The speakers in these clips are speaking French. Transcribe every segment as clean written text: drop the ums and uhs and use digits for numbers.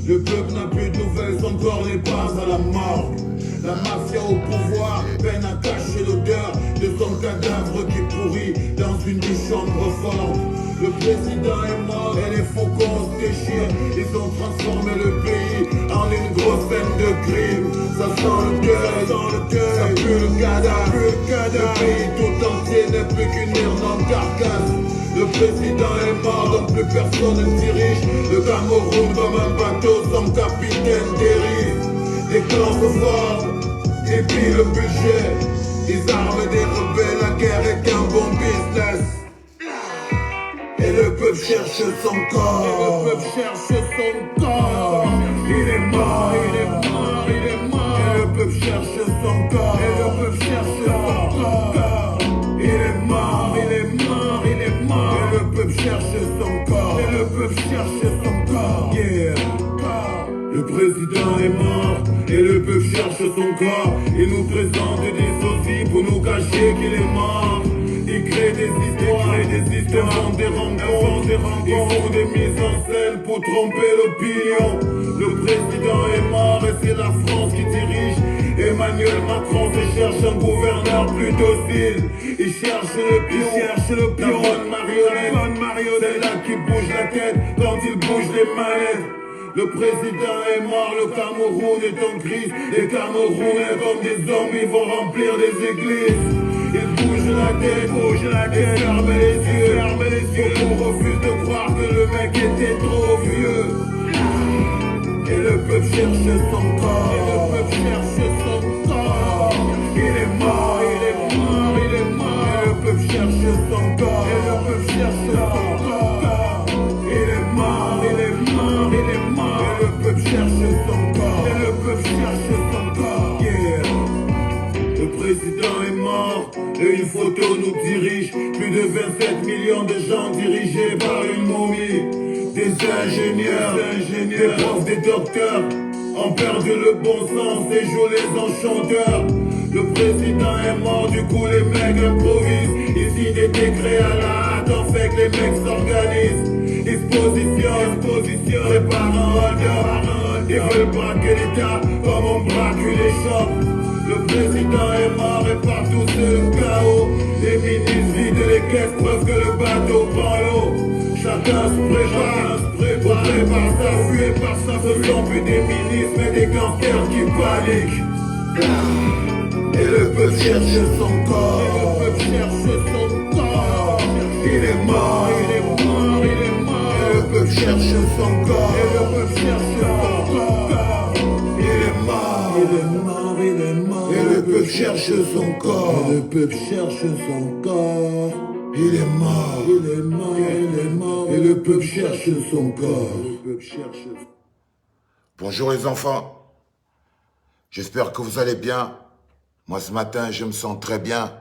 Le peuple n'a plus de nouvelles, son corps n'est pas à la morgue. La mafia au pouvoir peine à cacher l'odeur de son cadavre qui pourrit dans une des chambres fortes. Le président est mort et les faucons se déchirent. Ils ont transformé le pays en une grosse scène de crime. Ça sent le deuil, ça pue le cadavre. Le pays tout entier n'est plus qu'une énorme carcasse. Le président est mort, donc plus personne ne dirige. Le Cameroun comme un bateau, son capitaine dérive. Les clans se forment, et puis le budget. Ils arment des rebelles, la guerre est un bon business. Et le peuple cherche son corps. Et le peuple cherche son corps. Il est mort, il est mort, il est mort. Et le peuple cherche son corps. Et le peuple cherche son corps. Il est mort, il est mort, il est mort. Et le peuple cherche son corps. Et le peuple cherche son corps. Yeah. Le président est mort et le peuple cherche son corps. Il nous présente des sourcils pour nous cacher qu'il est mort. Ils créent des histoires et des histoires, des rencontres. Ils font des mises en scène pour tromper l'opinion. Le président est mort et c'est la France qui dirige. Emmanuel Macron se cherche un gouverneur plus docile. Il cherche le pion, la bonne marionnette, celle-là qui bouge la tête quand il bouge les manettes. Le président est mort, le Cameroun est en crise. Les Camerounais comme des zombies vont remplir les églises. Ils bougent la tête, ferment les yeux. On refuse de croire que le mec était trop vieux. Et le peuple cherche son corps. Et le peuple cherche son corps. Il est mort, il est mort, il est mort. Et le peuple cherche son corps. Et le peuple cherche son corps. Il est mort, il est mort, il est mort. Et le peuple cherche son corps. Et le peuple cherche son corps. Yeah. Le président est mort et une photo nous dirige. Plus de 27 millions de gens dirigés par une momie. Des ingénieurs, des profs, des docteurs ont perdu le bon sens et jouent les enchanteurs. Le président est mort, du coup les mecs improvisent. Ils signent des décrets à la hâte, en fait que les mecs s'organisent. Ils se positionnent, préparent un hold-up. Ils veulent braquer l'État comme on braque les shops. Le président est mort et partout c'est le chaos. Les ministres vident les caisses, preuve que le bateau prend l'eau. Chacun se prépare sa fuite, par ça. Ce sont plus des ministres mais des gangsters qui paniquent. Et le peuple cherche son corps. Et le peuple cherche son corps. Il est mort, il est mort, il est mort. Et le peuple cherche son corps. Et le peuple cherche son corps. Il est mort, il est mort, il est mort. Et le peuple cherche son corps. Et le peuple cherche son corps. Il est mort, il est mort, il est mort. Et le peuple cherche son corps. Le peuple cherche. Bonjour les enfants. J'espère que vous allez bien. Moi ce matin, je me sens très bien.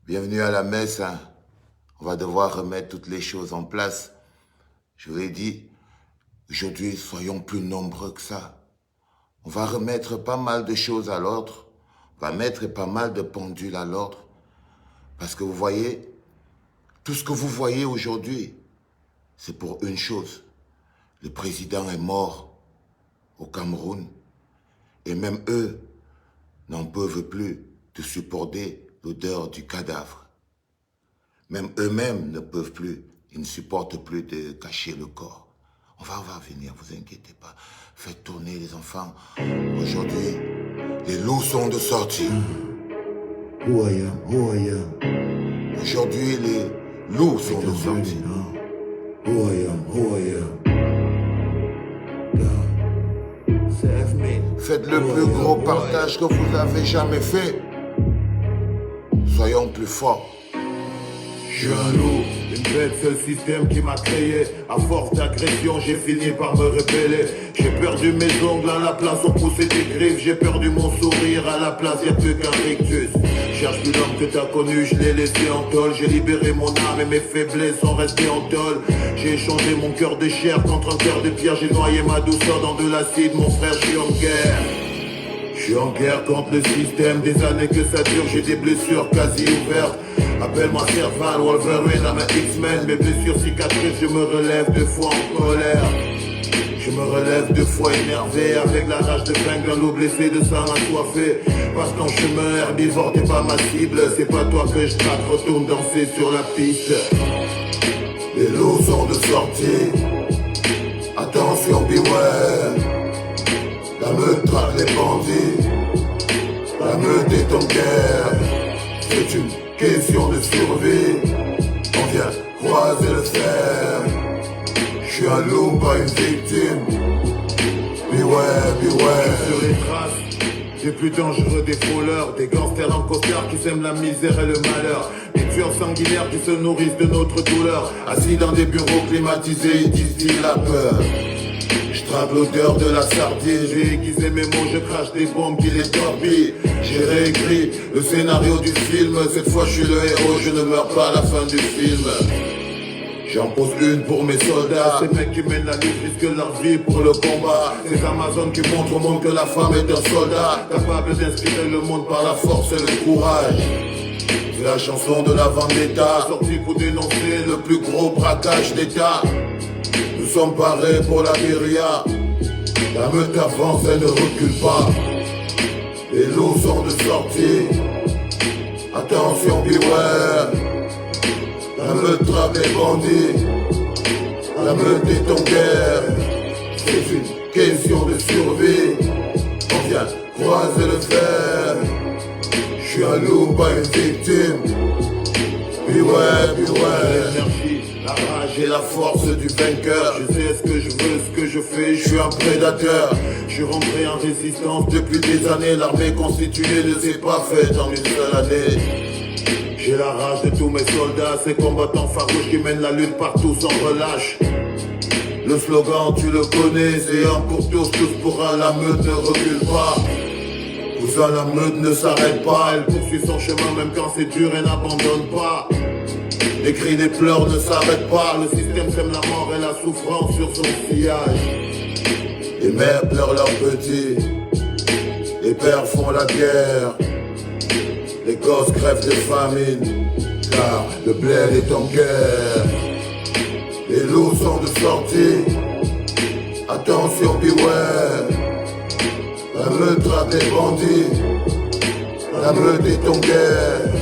Bienvenue à la messe. Hein. On va devoir remettre toutes les choses en place. Je vous l'ai dit, aujourd'hui, soyons plus nombreux que ça. On va remettre pas mal de choses à l'ordre. On va mettre pas mal de pendules à l'ordre. Parce que vous voyez, tout ce que vous voyez aujourd'hui, c'est pour une chose. Le président est mort au Cameroun. Et même eux n'en peuvent plus de supporter l'odeur du cadavre. Même eux-mêmes ne peuvent plus, ils ne supportent plus de cacher le corps. On va venir, vous inquiétez pas. Faites tourner les enfants. Aujourd'hui, les loups sont de sortie. Who I am. Aujourd'hui, les loups sont de sortie. Who I am. Save me. Faites le plus gros partage que vous avez jamais fait. Soyons plus forts. Je suis un loup, une bête, c'est le système qui m'a créé. À force d'agression, j'ai fini par me rebeller. J'ai perdu mes ongles, à la place on poussait des griffes. J'ai perdu mon sourire, à la place y'a plus qu'un rictus. Cherche plus l'homme que t'as connu, je l'ai laissé en tôle. J'ai libéré mon âme et mes faiblesses sont restées en tôle. J'ai échangé mon cœur de chair contre un cœur de pierre. J'ai noyé ma douceur dans de l'acide, mon frère, je suis en guerre. Je suis en guerre contre le système, des années que ça dure, j'ai des blessures quasi ouvertes. Appelle-moi Serval, Wolverine, à ma X-Men. Mes blessures cicatrisent, je me relève 2 fois en colère. Je me me relève deux fois énervé, avec la rage de vaincre un loup blessé de sang assoiffé. Passe ton chemin, herbivore, t'es pas ma cible. C'est pas toi que je traque, retourne danser sur la piste. Les loups sont de sortie, attention beware. La meute traque les bandits, la meute est en guerre. C'est une question de survie, on vient croiser le fer. Je suis un loup, pas une victime. Beware, beware. Sur les traces des plus dangereux des frôleurs, des gangsters en costard qui sèment la misère et le malheur, des tueurs sanguinaires qui se nourrissent de notre douleur. Assis dans des bureaux climatisés, ils distillent la peur. Je traque l'odeur de la sardine. J'ai aiguisé mes mots, je crache des bombes qui les torpillent. J'ai réécrit le scénario du film. Cette fois je suis le héros, je ne meurs pas à la fin du film. J'en pose une pour mes soldats. Ces mecs qui mènent la lutte risquent leur vie pour le combat. Ces Amazones qui montrent au monde que la femme est un soldat, capable d'inspirer le monde par la force et le courage. C'est la chanson de la vendetta, sortie pour dénoncer le plus gros braquage d'État. Nous sommes parés pour la guérilla. La meute avance, elle ne recule pas. Les loups sont de sortie, attention beware. La meute traque les bandits, la meute est en guerre. C'est une question de survie, on vient croiser le fer. Je suis un loup, pas une victime. Beware, beware. L'énergie, la rage et la force du vainqueur. Je sais ce que je veux, ce que je fais, je suis un prédateur. Je suis rentré en résistance depuis des années. L'armée constituée ne s'est pas faite en une seule année. J'ai la rage de tous mes soldats, ces combattants farouches qui mènent la lutte partout sans relâche. Le slogan, tu le connais, c'est un pour tous pour un, la meute ne recule pas. Cousin, la meute ne s'arrête pas, elle poursuit son chemin même quand c'est dur et n'abandonne pas. Les cris, les pleurs ne s'arrêtent pas, le système sème la mort et la souffrance sur son sillage. Les mères pleurent leurs petits, les pères font la guerre. Les gosses crèvent de famine, car le bled est en guerre. Les loups sont de sortie, attention beware. La meute traque les bandits, la meute est en guerre.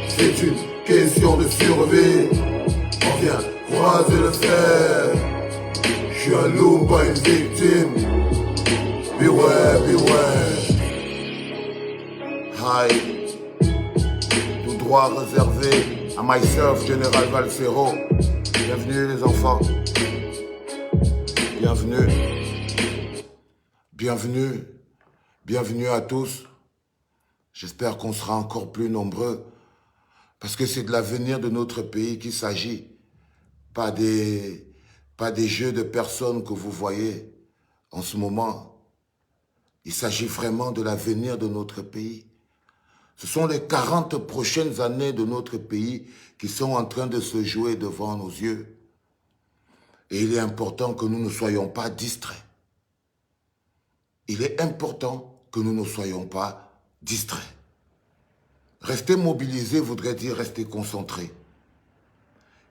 C'est une question de survie, on vient croiser le fer. Je suis un loup, pas une victime. Beware, beware. Hi. Droit réservé à myself, Général Valsero. Bienvenue les enfants. Bienvenue. Bienvenue. Bienvenue à tous. J'espère qu'on sera encore plus nombreux. Parce que c'est de l'avenir de notre pays qu'il s'agit. Pas des jeux de personnes que vous voyez en ce moment. Il s'agit vraiment de l'avenir de notre pays. Ce sont les 40 prochaines années de notre pays qui sont en train de se jouer devant nos yeux. Et il est important que nous ne soyons pas distraits. Il est important que nous ne soyons pas distraits. Rester mobilisé voudrait dire rester concentré.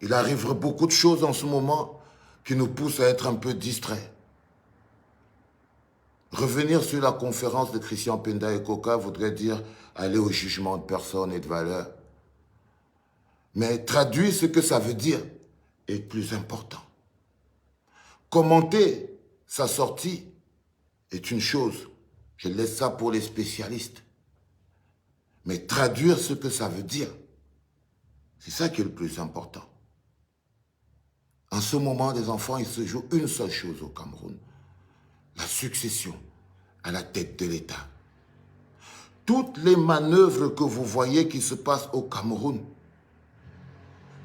Il arriverait beaucoup de choses en ce moment qui nous poussent à être un peu distraits. Revenir sur la conférence de Christian Penda et Coca voudrait dire aller au jugement de personnes et de valeurs. Mais traduire ce que ça veut dire est plus important. Commenter sa sortie est une chose. Je laisse ça pour les spécialistes. Mais traduire ce que ça veut dire, c'est ça qui est le plus important. En ce moment, des enfants, il se joue une seule chose au Cameroun. La succession à la tête de l'État. Toutes les manœuvres que vous voyez qui se passent au Cameroun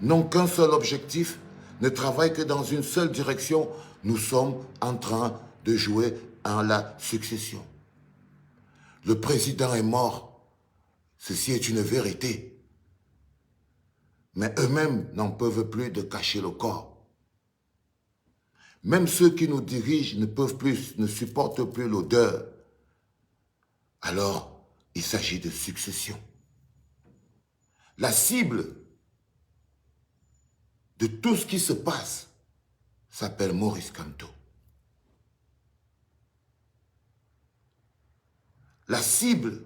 n'ont qu'un seul objectif, ne travaillent que dans une seule direction. Nous sommes en train de jouer à la succession. Le président est mort. Ceci est une vérité. Mais eux-mêmes n'en peuvent plus de cacher le corps. Même ceux qui nous dirigent ne supportent plus l'odeur. Alors, il s'agit de succession. La cible de tout ce qui se passe s'appelle Maurice Kamto. La cible,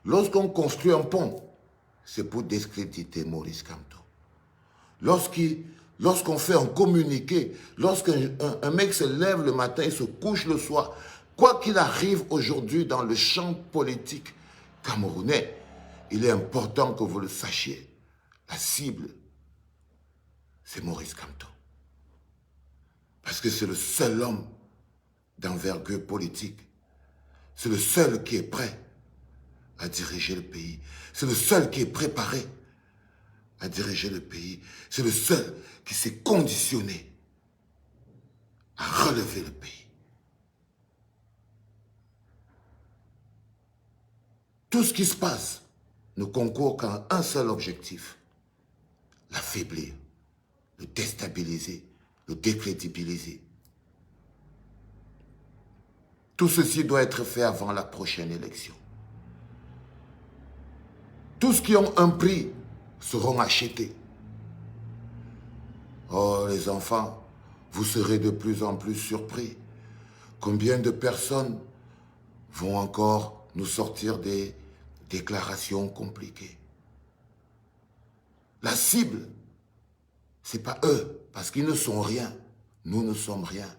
lorsqu'on construit un pont, c'est pour discréditer Maurice Kamto. Lorsqu'on fait un communiqué, lorsqu'un mec se lève le matin et se couche le soir, quoi qu'il arrive aujourd'hui dans le champ politique camerounais, il est important que vous le sachiez. La cible, c'est Maurice Kamto. Parce que c'est le seul homme d'envergure politique. C'est le seul qui est prêt à diriger le pays. C'est le seul qui est préparé à diriger le pays. C'est le seul qui s'est conditionné à relever le pays. Tout ce qui se passe ne concourt qu'à un seul objectif, l'affaiblir, le déstabiliser, le décrédibiliser. Tout ceci doit être fait avant la prochaine élection. Tous qui ont un prix seront achetés. Oh, les enfants, vous serez de plus en plus surpris. Combien de personnes vont encore nous sortir des déclarations compliquées? La cible, ce n'est pas eux, parce qu'ils ne sont rien. Nous ne sommes rien.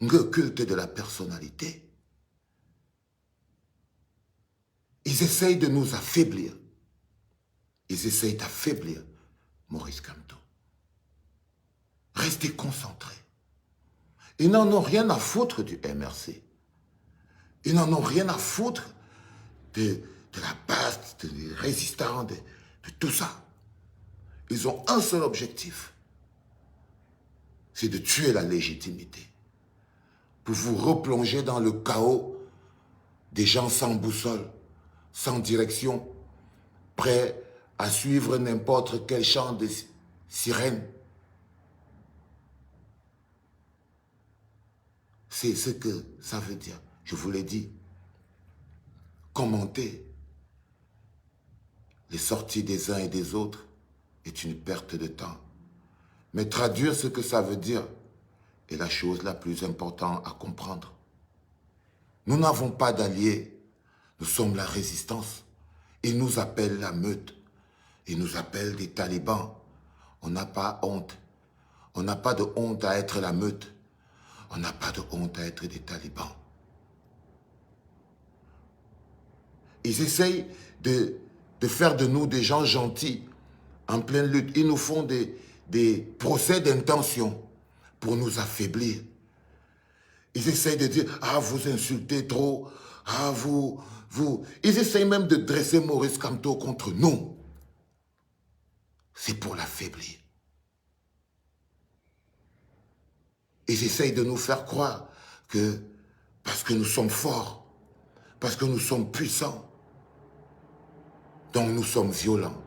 Le culte de la personnalité. Ils essayent de nous affaiblir. Ils essayent d'affaiblir Maurice Kamto. Restez concentrés. Ils n'en ont rien à foutre du MRC. Ils n'en ont rien à foutre de la base, des résistants, de tout ça. Ils ont un seul objectif. C'est de tuer la légitimité. Pour vous replonger dans le chaos des gens sans boussole, sans direction, prêts à suivre n'importe quel chant de sirène. C'est ce que ça veut dire. Je vous l'ai dit. Commenter les sorties des uns et des autres est une perte de temps. Mais traduire ce que ça veut dire est la chose la plus importante à comprendre. Nous n'avons pas d'alliés. Nous sommes la résistance. Ils nous appellent la meute. Ils nous appellent des talibans. On n'a pas honte. On n'a pas de honte à être la meute. On n'a pas de honte à être des talibans. Ils essayent de faire de nous des gens gentils en pleine lutte. Ils nous font des procès d'intention pour nous affaiblir. Ils essayent de dire, ah, vous insultez trop, ah, vous... Ils essayent même de dresser Maurice Kamto contre nous. C'est pour l'affaiblir. Ils essayent de nous faire croire que parce que nous sommes forts, parce que nous sommes puissants, donc nous sommes violents.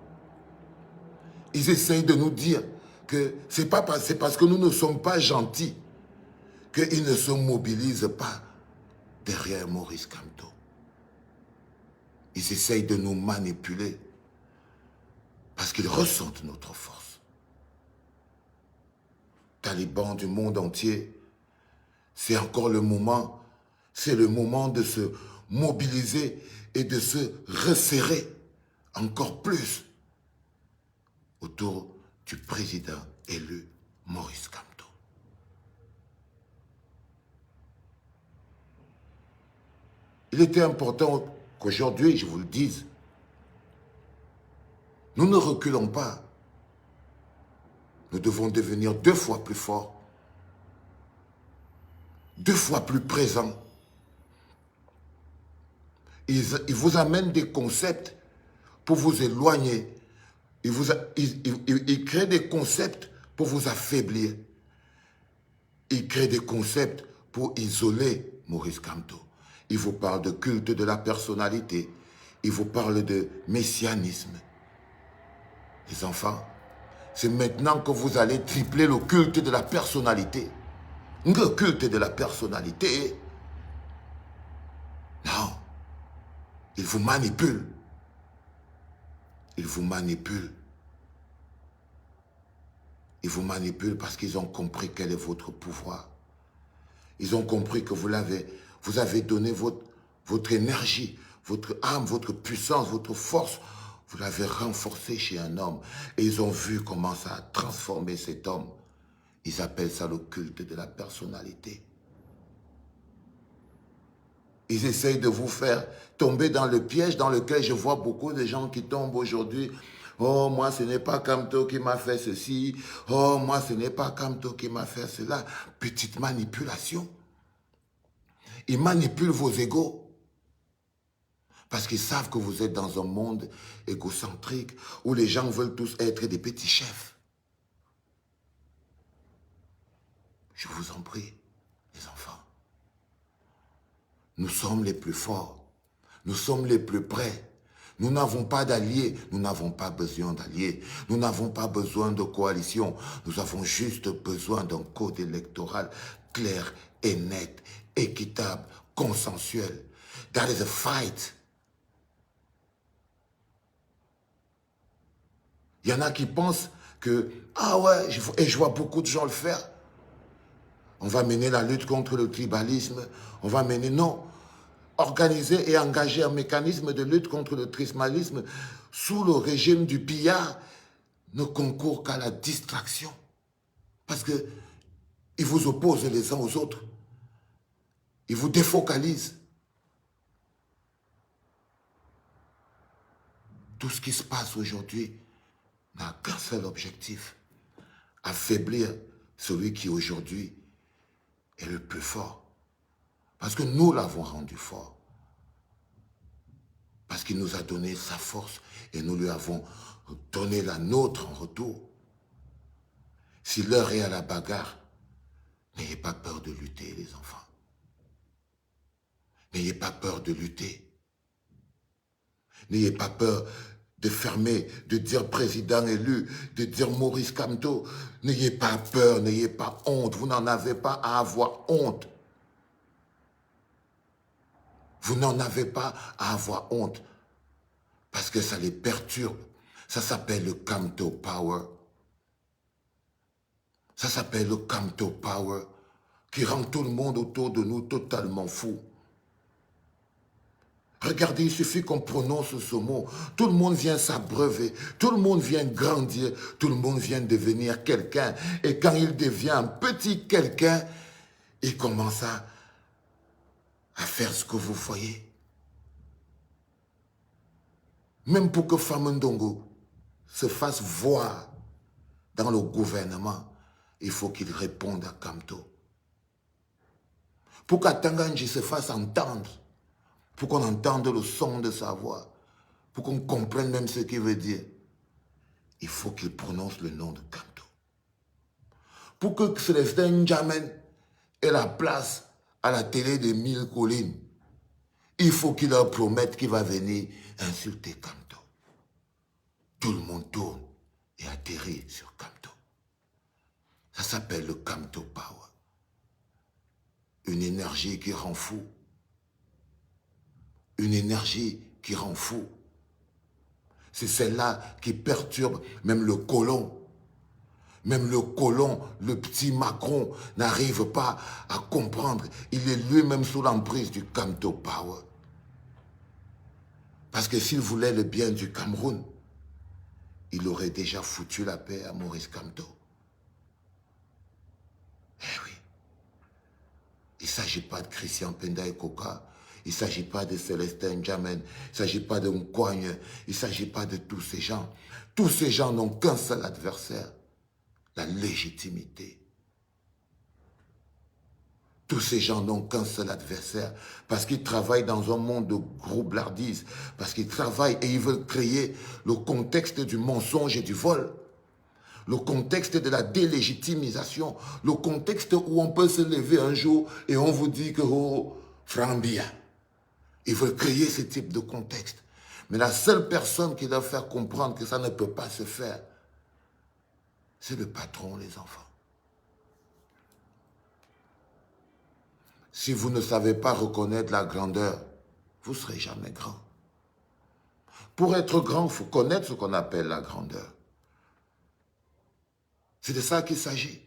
Ils essayent de nous dire que c'est parce que nous ne sommes pas gentils qu'ils ne se mobilisent pas derrière Maurice Kamto. Ils essayent de nous manipuler parce qu'ils ressentent notre force. Talibans du monde entier, c'est encore le moment, c'est le moment de se mobiliser et de se resserrer encore plus autour du président élu Maurice Kamto. Il était important qu'aujourd'hui, je vous le dise, nous ne reculons pas. Nous devons devenir 2 fois plus forts, 2 fois plus présents. Ils vous amènent des concepts pour vous éloigner. Ils créent des concepts pour vous affaiblir. Ils créent des concepts pour isoler Maurice Kamto. Ils vous parlent de culte de la personnalité. Ils vous parlent de messianisme. Les enfants, c'est maintenant que vous allez tripler le culte de la personnalité. Le culte de la personnalité, non, ils vous manipulent. Ils vous manipulent. Ils vous manipulent parce qu'ils ont compris quel est votre pouvoir. Ils ont compris que vous Vous avez donné votre énergie, votre âme, votre puissance, votre force. Vous l'avez renforcée chez un homme. Et ils ont vu comment ça a transformé cet homme. Ils appellent ça le culte de la personnalité. Ils essayent de vous faire tomber dans le piège dans lequel je vois beaucoup de gens qui tombent aujourd'hui. Oh, moi, ce n'est pas Kamto qui m'a fait ceci. Oh, moi, ce n'est pas Kamto qui m'a fait cela. Petite manipulation. Ils manipulent vos égos. Parce qu'ils savent que vous êtes dans un monde égocentrique où les gens veulent tous être des petits chefs. Je vous en prie, les enfants. Nous sommes les plus forts. Nous sommes les plus près. Nous n'avons pas d'alliés. Nous n'avons pas besoin d'alliés. Nous n'avons pas besoin de coalition. Nous avons juste besoin d'un code électoral clair et net, équitable, consensuel. That is a fight. Il y en a qui pensent que, ah ouais, et je vois beaucoup de gens le faire. On va mener la lutte contre le tribalisme. On va mener, non. Organiser et engager un mécanisme de lutte contre le tribalisme sous le régime du pillard ne concourt qu'à la distraction. Parce que ils vous opposent les uns aux autres. Ils vous défocalisent. Tout ce qui se passe aujourd'hui n'a qu'un seul objectif, affaiblir celui qui aujourd'hui est le plus fort. Parce que nous l'avons rendu fort. Parce qu'il nous a donné sa force et nous lui avons donné la nôtre en retour. Si l'heure est à la bagarre, n'ayez pas peur de lutter, les enfants. N'ayez pas peur de lutter. N'ayez pas peur de fermer, de dire président élu, de dire Maurice Kamto. N'ayez pas peur, n'ayez pas honte. Vous n'en avez pas à avoir honte. Vous n'en avez pas à avoir honte. Parce que ça les perturbe. Ça s'appelle le Kamto Power. Ça s'appelle le Kamto Power qui rend tout le monde autour de nous totalement fou. Regardez, il suffit qu'on prononce ce mot. Tout le monde vient s'abreuver. Tout le monde vient grandir. Tout le monde vient devenir quelqu'un. Et quand il devient un petit quelqu'un, il commence à faire ce que vous voyez. Même pour que Famundongo se fasse voir dans le gouvernement, il faut qu'il réponde à Kamto. Pour qu'Atanganji se fasse entendre, pour qu'on entende le son de sa voix, pour qu'on comprenne même ce qu'il veut dire, il faut qu'il prononce le nom de Kamto. Pour que Célestin N'Djamène ait la place à la télé des 1000 collines, il faut qu'il leur promette qu'il va venir insulter Kamto. Tout le monde tourne et atterrit sur Kamto. Ça s'appelle le Kamto Power. Une énergie qui rend fou. Une énergie qui rend fou. C'est celle-là qui perturbe même le colon. Même le colon, le petit Macron, n'arrive pas à comprendre. Il est lui-même sous l'emprise du Kamto Power. Parce que s'il voulait le bien du Cameroun, il aurait déjà foutu la paix à Maurice Kamto. Eh oui. Il ne s'agit pas de Christian Penda et Koka. Il ne s'agit pas de Célestin N'Djamène. Il ne s'agit pas de Nkwagne. Il ne s'agit pas de tous ces gens. Tous ces gens n'ont qu'un seul adversaire. La légitimité. Tous ces gens n'ont qu'un seul adversaire parce qu'ils travaillent dans un monde de groublardise, parce qu'ils travaillent et ils veulent créer le contexte du mensonge et du vol, le contexte de la délégitimisation, le contexte où on peut se lever un jour et on vous dit que oh, Frambia. Ils veulent créer ce type de contexte. Mais la seule personne qui leur fait comprendre que ça ne peut pas se faire, c'est le patron, les enfants. Si vous ne savez pas reconnaître la grandeur, vous ne serez jamais grand. Pour être grand, il faut connaître ce qu'on appelle la grandeur. C'est de ça qu'il s'agit.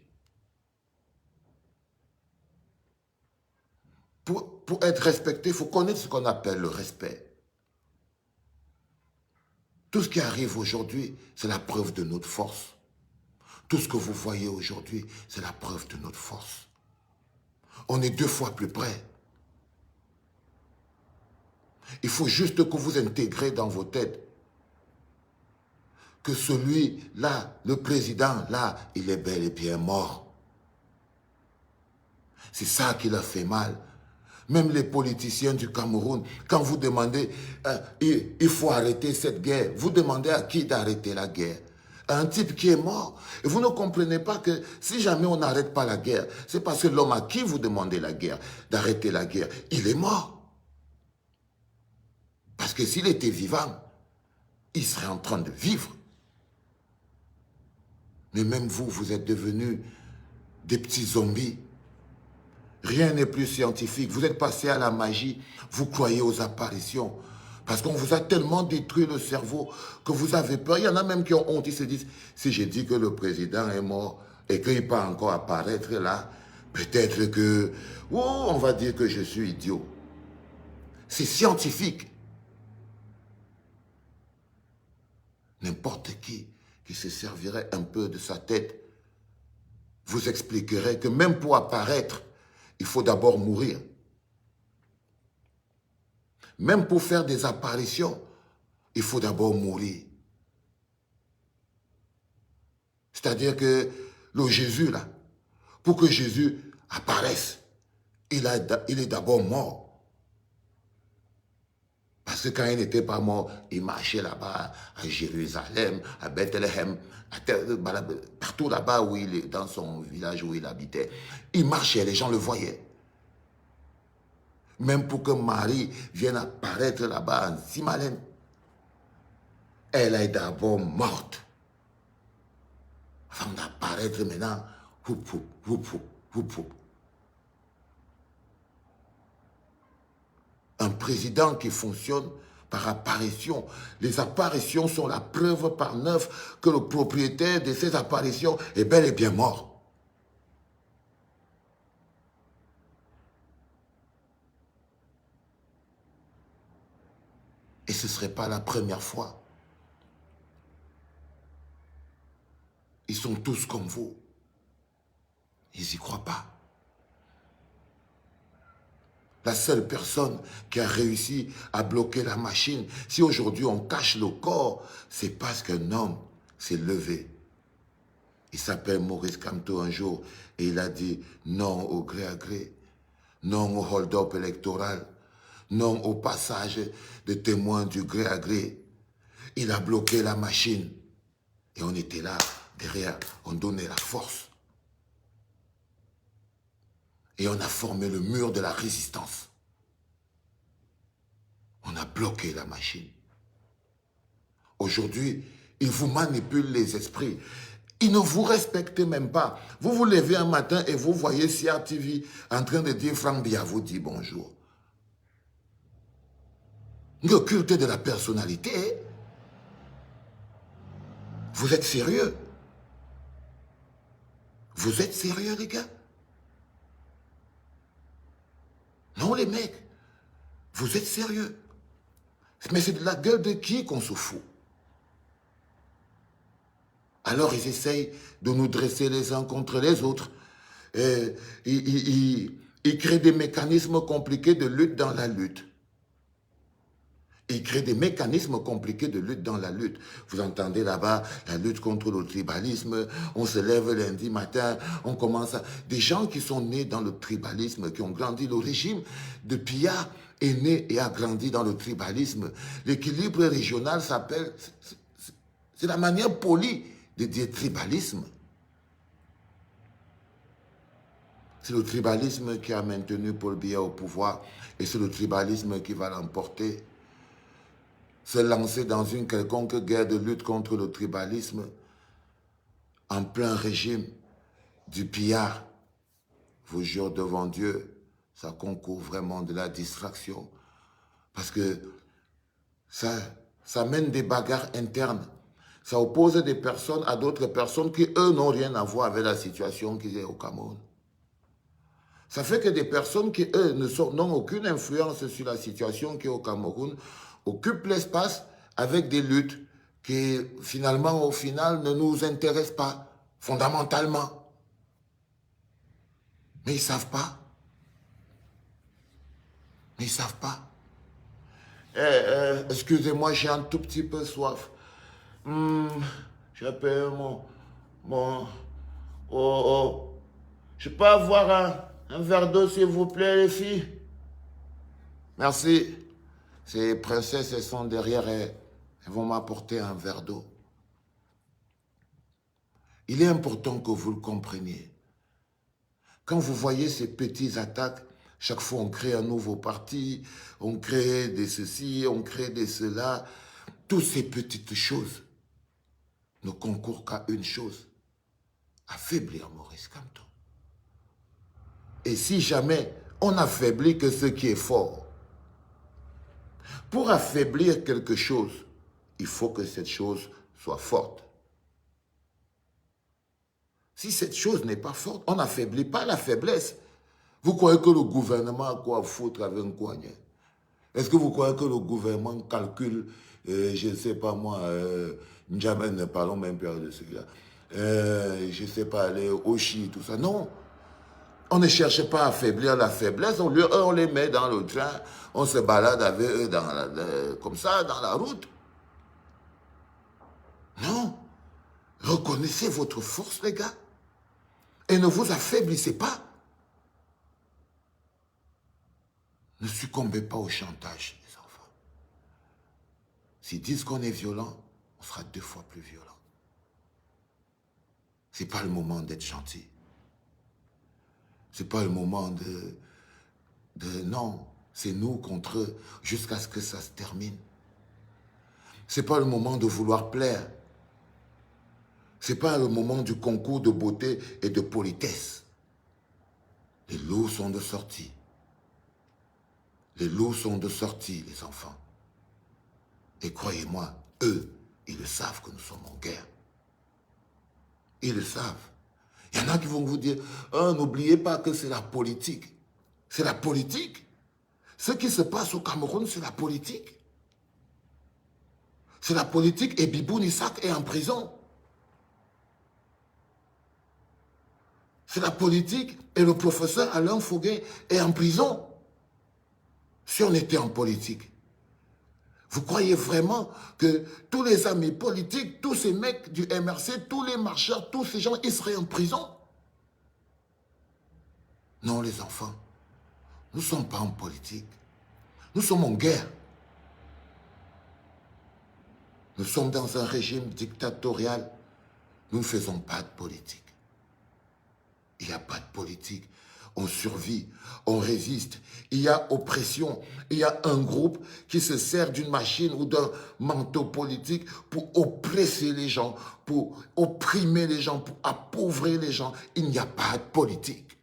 Pour être respecté, il faut connaître ce qu'on appelle le respect. Tout ce qui arrive aujourd'hui, c'est la preuve de notre force. Tout ce que vous voyez aujourd'hui, c'est la preuve de notre force. On est 2 fois plus près. Il faut juste que vous intégrez dans vos têtes que celui-là, le président, là, il est bel et bien mort. C'est ça qui l'a fait mal. Même les politiciens du Cameroun, quand vous demandez, il faut arrêter cette guerre, vous demandez à qui d'arrêter la guerre? À un type qui est mort. Et vous ne comprenez pas que si jamais on n'arrête pas la guerre, c'est parce que l'homme à qui vous demandez la guerre, d'arrêter la guerre, il est mort. Parce que s'il était vivant, il serait en train de vivre. Mais même vous, vous êtes devenus des petits zombies. Rien n'est plus scientifique. Vous êtes passé à la magie. Vous croyez aux apparitions. Parce qu'on vous a tellement détruit le cerveau que vous avez peur. Il y en a même qui ont honte. Ils se disent, si j'ai dit que le président est mort et qu'il peut encore apparaître là, peut-être que, oh, on va dire que je suis idiot. C'est scientifique. N'importe qui se servirait un peu de sa tête vous expliquerait que même pour apparaître, il faut d'abord mourir. Même pour faire des apparitions, il faut d'abord mourir. C'est-à-dire que le Jésus, là, pour que Jésus apparaisse, il est d'abord mort. Parce que quand il n'était pas mort, il marchait là-bas, à Jérusalem, à Bethléem, partout là-bas où il est, dans son village où il habitait. Il marchait, les gens le voyaient. Même pour que Marie vienne apparaître là-bas en Simalène, elle est d'abord morte. Avant d'apparaître maintenant, houp, houp, houp, houp, houp, houp. Un président qui fonctionne par apparition. Les apparitions sont la preuve par 9 que le propriétaire de ces apparitions est bel et bien mort. Et ce ne serait pas la première fois. Ils sont tous comme vous. Ils n'y croient pas. La seule personne qui a réussi à bloquer la machine, si aujourd'hui on cache le corps, c'est parce qu'un homme s'est levé. Il s'appelle Maurice Kamto un jour et il a dit non au gré à gré, non au hold-up électoral, non au passage de témoins du gré à gré. Il a bloqué la machine et on était là, derrière, on donnait la force. Et on a formé le mur de la résistance. On a bloqué la machine. Aujourd'hui, ils vous manipulent les esprits. Ils ne vous respectent même pas. Vous vous levez un matin et vous voyez Sia TV en train de dire Franck Bia vous dit bonjour. Le culte de la personnalité. Vous êtes sérieux? Vous êtes sérieux, les gars? Non, les mecs, vous êtes sérieux. Mais c'est de la gueule de qui qu'on se fout? Alors ils essayent de nous dresser les uns contre les autres. Ils créent des mécanismes compliqués de lutte dans la lutte. Ils créent des mécanismes compliqués de lutte dans la lutte. Vous entendez là-bas la lutte contre le tribalisme. On se lève lundi matin, on commence à... Des gens qui sont nés dans le tribalisme, qui ont grandi, le régime de Pia est né et a grandi dans le tribalisme. L'équilibre régional s'appelle... C'est la manière polie de dire tribalisme. C'est le tribalisme qui a maintenu Paul Biya au pouvoir et c'est le tribalisme qui va l'emporter. Se lancer dans une quelconque guerre de lutte contre le tribalisme en plein régime du pillard, vous jure devant Dieu, ça concourt vraiment de la distraction parce que ça mène des bagarres internes. Ça oppose des personnes à d'autres personnes qui, eux, n'ont rien à voir avec la situation qui est au Cameroun. Ça fait que des personnes qui, eux, n'ont aucune influence sur la situation qui est au Cameroun, occupent l'espace avec des luttes qui, finalement, au final, ne nous intéressent pas, fondamentalement. Mais ils ne savent pas. Mais ils ne savent pas. Excusez-moi, j'ai un tout petit peu soif. J'appelle mon... Oh. Je peux avoir un verre d'eau, s'il vous plaît, les filles? Merci. Ces princesses, elles sont derrière, elles vont m'apporter un verre d'eau. Il est important que vous le compreniez. Quand vous voyez ces petites attaques, chaque fois on crée un nouveau parti, on crée des ceci, on crée des cela, toutes ces petites choses ne concourent qu'à une chose, affaiblir Maurice Kamto. Et si jamais on affaiblit que ce qui est fort, pour affaiblir quelque chose, il faut que cette chose soit forte. Si cette chose n'est pas forte, on n'affaiblit pas la faiblesse. Vous croyez que le gouvernement a quoi foutre avec un coignet? Est-ce que vous croyez que le gouvernement calcule, je ne sais pas moi, jamais ne parlons même pas de celui-là, je ne sais pas, les Oshi, tout ça. Non. On ne cherche pas à affaiblir la faiblesse, on les met dans le train, on se balade avec eux comme ça, dans la route. Non. Reconnaissez votre force, les gars. Et ne vous affaiblissez pas. Ne succombez pas au chantage, les enfants. S'ils disent qu'on est violent, on sera 2 fois plus violent. Ce n'est pas le moment d'être gentil. Ce n'est pas le moment non, c'est nous contre eux, jusqu'à ce que ça se termine. Ce n'est pas le moment de vouloir plaire. Ce n'est pas le moment du concours de beauté et de politesse. Les lots sont de sortie. Les lots sont de sortie, les enfants. Et croyez-moi, eux, ils le savent que nous sommes en guerre. Ils le savent. Il y en a qui vont vous dire, oh, n'oubliez pas que c'est la politique. C'est la politique. Ce qui se passe au Cameroun, c'est la politique. C'est la politique et Biboun Isaac est en prison. C'est la politique et le professeur Alain Foguet est en prison. Si on était en politique, vous croyez vraiment que tous les amis politiques, tous ces mecs du MRC, tous les marcheurs, tous ces gens, ils seraient en prison? Non, les enfants, nous ne sommes pas en politique. Nous sommes en guerre. Nous sommes dans un régime dictatorial. Nous ne faisons pas de politique. Il n'y a pas de politique. On survit, on résiste. Il y a oppression. Il y a un groupe qui se sert d'une machine ou d'un manteau politique pour oppresser les gens, pour opprimer les gens, pour appauvrir les gens. Il n'y a pas de politique.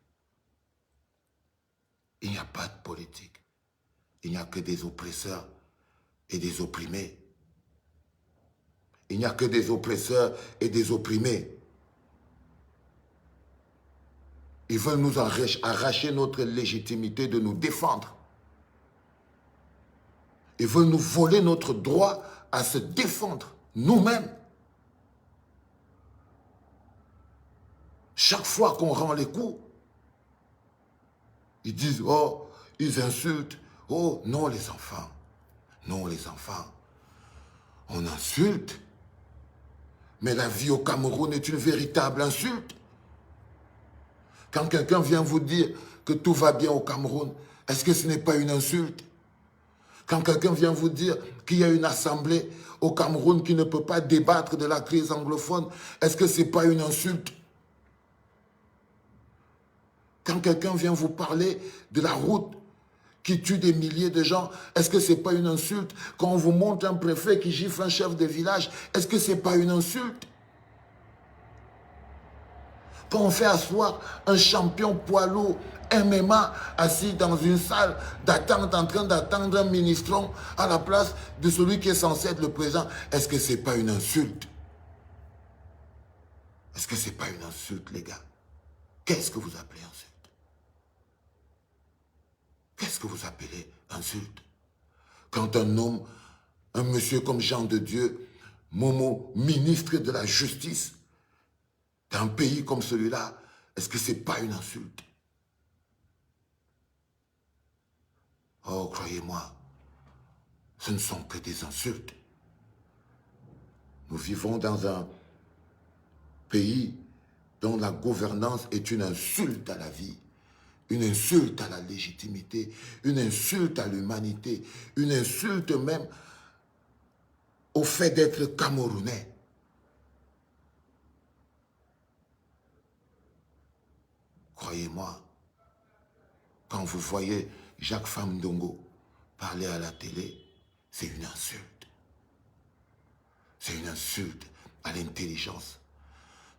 Il n'y a pas de politique. Il n'y a que des oppresseurs et des opprimés. Il n'y a que des oppresseurs et des opprimés. Ils veulent nous arracher notre légitimité de nous défendre. Ils veulent nous voler notre droit à se défendre nous-mêmes. Chaque fois qu'on rend les coups, ils disent, oh, ils insultent. Oh, non les enfants. Non les enfants. On insulte. Mais la vie au Cameroun est une véritable insulte. Quand quelqu'un vient vous dire que tout va bien au Cameroun, est-ce que ce n'est pas une insulte? Quand quelqu'un vient vous dire qu'il y a une assemblée au Cameroun qui ne peut pas débattre de la crise anglophone, est-ce que ce n'est pas une insulte? Quand quelqu'un vient vous parler de la route qui tue des milliers de gens, est-ce que ce n'est pas une insulte? Quand on vous montre un préfet qui gifle un chef de village, est-ce que ce n'est pas une insulte? Quand on fait asseoir un champion poids lourd MMA assis dans une salle d'attente, en train d'attendre un ministron à la place de celui qui est censé être le président, est-ce que ce n'est pas une insulte? Est-ce que ce n'est pas une insulte, les gars? Qu'est-ce que vous appelez insulte? Qu'est-ce que vous appelez insulte? Quand un homme, un monsieur comme Jean de Dieu, Momo, ministre de la justice, d'un pays comme celui-là, est-ce que ce n'est pas une insulte? Oh, croyez-moi, ce ne sont que des insultes. Nous vivons dans un pays dont la gouvernance est une insulte à la vie, une insulte à la légitimité, une insulte à l'humanité, une insulte même au fait d'être Camerounais. Croyez-moi, quand vous voyez Jacques Famdongo parler à la télé, c'est une insulte. C'est une insulte à l'intelligence.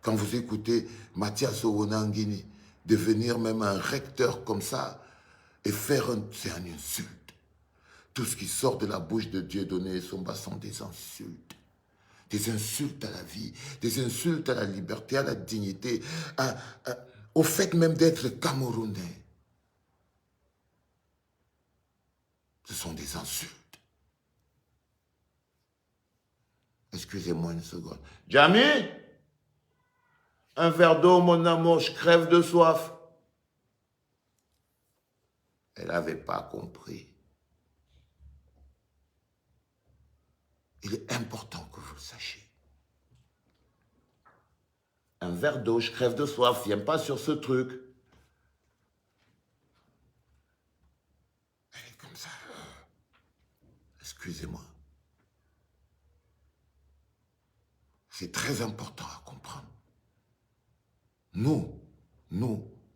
Quand vous écoutez Mathias Owonangini devenir même un recteur comme ça et faire un... c'est une insulte. Tout ce qui sort de la bouche de Dieudonné et Somba sont des insultes. Des insultes à la vie, des insultes à la liberté, à la dignité, au fait même d'être Camerounais. Ce sont des insultes. Excusez-moi une seconde. Jamy, un verre d'eau, mon amour, je crève de soif. Elle n'avait pas compris. Il est important que vous le sachiez. Un verre d'eau, je crève de soif, viens pas sur ce truc. Elle est comme ça. Excusez-moi. C'est très important à comprendre. Nous,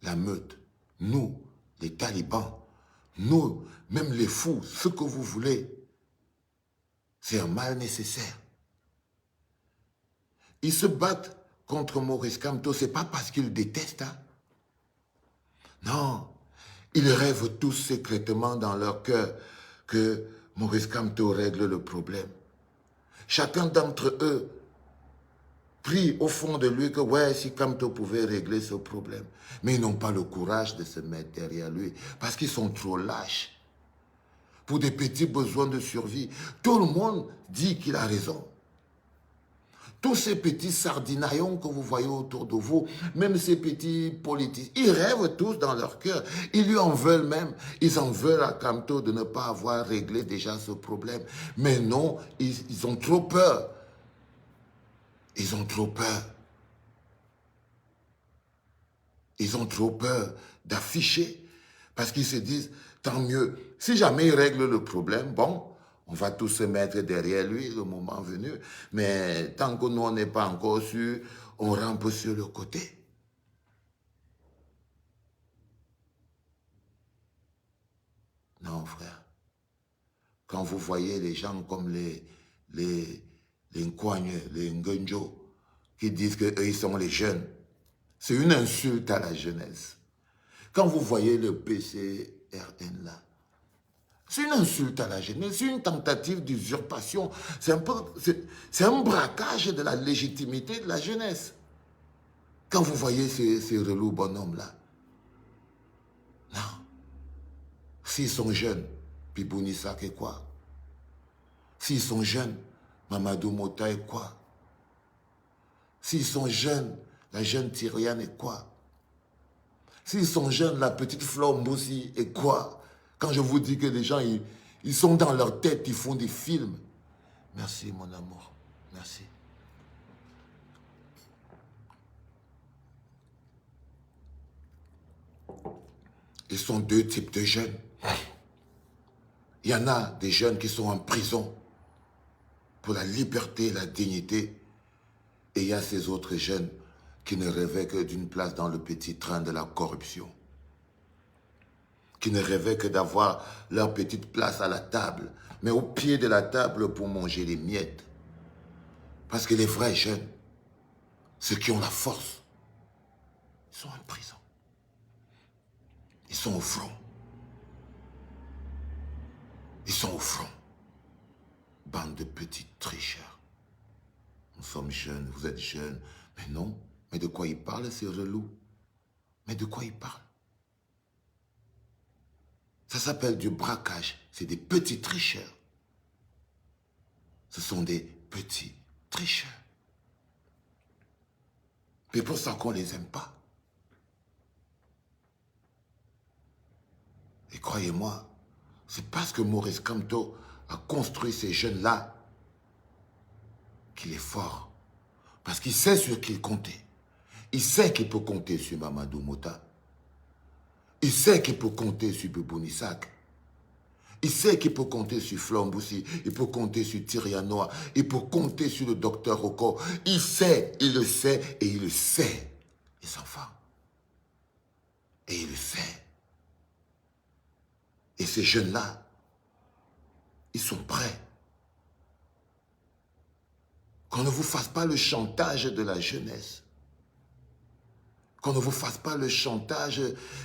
la meute, nous, les talibans, nous, même les fous, ce que vous voulez, c'est un mal nécessaire. Ils se battent contre Maurice Kamto, c'est pas parce qu'ils le détestent. Hein? Non, ils rêvent tous secrètement dans leur cœur que Maurice Kamto règle le problème. Chacun d'entre eux prie au fond de lui que ouais, si Kamto pouvait régler ce problème. Mais ils n'ont pas le courage de se mettre derrière lui parce qu'ils sont trop lâches. Pour des petits besoins de survie, tout le monde dit qu'il a raison. Tous ces petits sardinaillons que vous voyez autour de vous, même ces petits politiciens, ils rêvent tous dans leur cœur. Ils lui en veulent même. Ils en veulent à Kamto de ne pas avoir réglé déjà ce problème. Mais non, ils ont trop peur. Ils ont trop peur. Ils ont trop peur d'afficher parce qu'ils se disent, tant mieux, si jamais il règle le problème, bon, on va tous se mettre derrière lui le moment venu, mais tant que nous, on n'est pas encore sûr, on rampe sur le côté. Non, frère. Quand vous voyez les gens comme les Nkwagne, les Ngenjo, qui disent qu'eux, ils sont les jeunes, c'est une insulte à la jeunesse. Quand vous voyez le PCRN là, c'est une insulte à la jeunesse, c'est une tentative d'usurpation, c'est un braquage de la légitimité de la jeunesse. Quand vous voyez ces relous bonhommes là, non. S'ils sont jeunes, Pibounissa est quoi? S'ils sont jeunes, Mamadou Mota est quoi? S'ils sont jeunes, la jeune Tyriane est quoi? S'ils sont jeunes, la petite Flore Moussi est quoi? Quand je vous dis que les gens, ils sont dans leur tête, ils font des films. Merci, mon amour. Merci. Ils sont deux types de jeunes. Il y en a des jeunes qui sont en prison pour la liberté et la dignité. Et il y a ces autres jeunes qui ne rêvaient que d'une place dans le petit train de la corruption. Qui ne rêvaient que d'avoir leur petite place à la table, mais au pied de la table pour manger les miettes. Parce que les vrais jeunes, ceux qui ont la force, ils sont en prison. Ils sont au front. Ils sont au front. Bande de petits tricheurs. Nous sommes jeunes, vous êtes jeunes. Mais non, mais de quoi ils parlent ces relous? Mais de quoi ils parlent? Ça s'appelle du braquage. C'est des petits tricheurs. Ce sont des petits tricheurs. C'est pour ça qu'on ne les aime pas. Et croyez-moi, c'est parce que Maurice Kamto a construit ces jeunes-là qu'il est fort. Parce qu'il sait sur qui il comptait. Il sait qu'il peut compter sur Mamadou Mota. Il sait qu'il peut compter sur Boubou Nissak. Il sait qu'il peut compter sur Flamboussi. Il peut compter sur Tyrianoa. Il peut compter sur le docteur Rocco. Il sait, il le sait et il le sait, les enfants. Et il le sait. Et ces jeunes-là, ils sont prêts. Qu'on ne vous fasse pas le chantage de la jeunesse. Qu'on ne vous fasse pas le chantage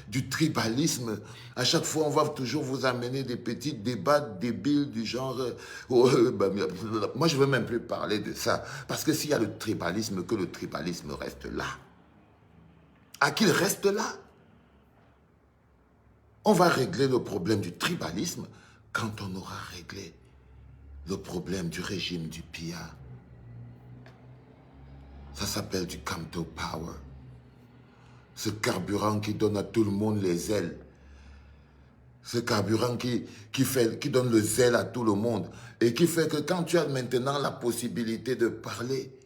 du tribalisme. À chaque fois, on va toujours vous amener des petits débats débiles du genre... moi, je ne veux même plus parler de ça. Parce que s'il y a le tribalisme, que le tribalisme reste là. À qu'il reste là. On va régler le problème du tribalisme quand on aura réglé le problème du régime du PIA. Ça s'appelle du Kamto Power. Ce carburant qui donne à tout le monde les ailes. Ce carburant qui donne le zèle à tout le monde. Et qui fait que quand tu as maintenant la possibilité de parler,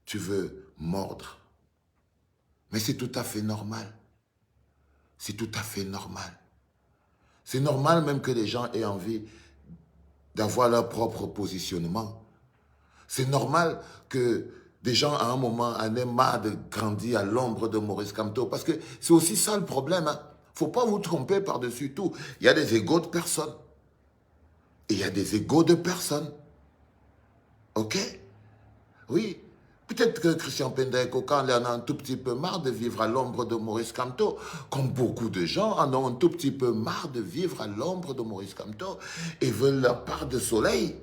tu veux mordre. Mais c'est tout à fait normal. C'est tout à fait normal. C'est normal même que les gens aient envie d'avoir leur propre positionnement. C'est normal que des gens, à un moment, en aient marre de grandir à l'ombre de Maurice Kamto. Parce que c'est aussi ça le problème. Il ne faut pas vous tromper par-dessus tout. Il y a des égos de personnes. Et il y a des égos de personnes. OK? Oui. Peut-être que Christian Pendeko, quand il en a un tout petit peu marre de vivre à l'ombre de Maurice Kamto, comme beaucoup de gens en ont un tout petit peu marre de vivre à l'ombre de Maurice Kamto et veulent leur part de soleil.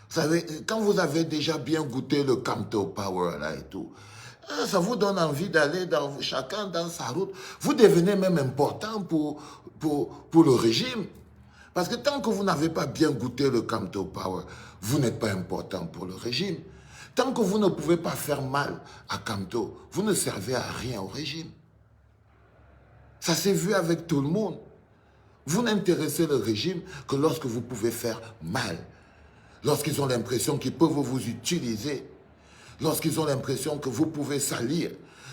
Vous savez, quand vous avez déjà bien goûté le Kamto Power là et tout, ça vous donne envie d'aller chacun dans sa route. Vous devenez même important pour le régime. Parce que tant que vous n'avez pas bien goûté le Kamto Power, vous n'êtes pas important pour le régime. Tant que vous ne pouvez pas faire mal à Kamto, vous ne servez à rien au régime. Ça s'est vu avec tout le monde. Vous n'intéressez le régime que lorsque vous pouvez faire mal. Lorsqu'ils ont l'impression qu'ils peuvent vous utiliser. Lorsqu'ils ont l'impression que vous pouvez salir.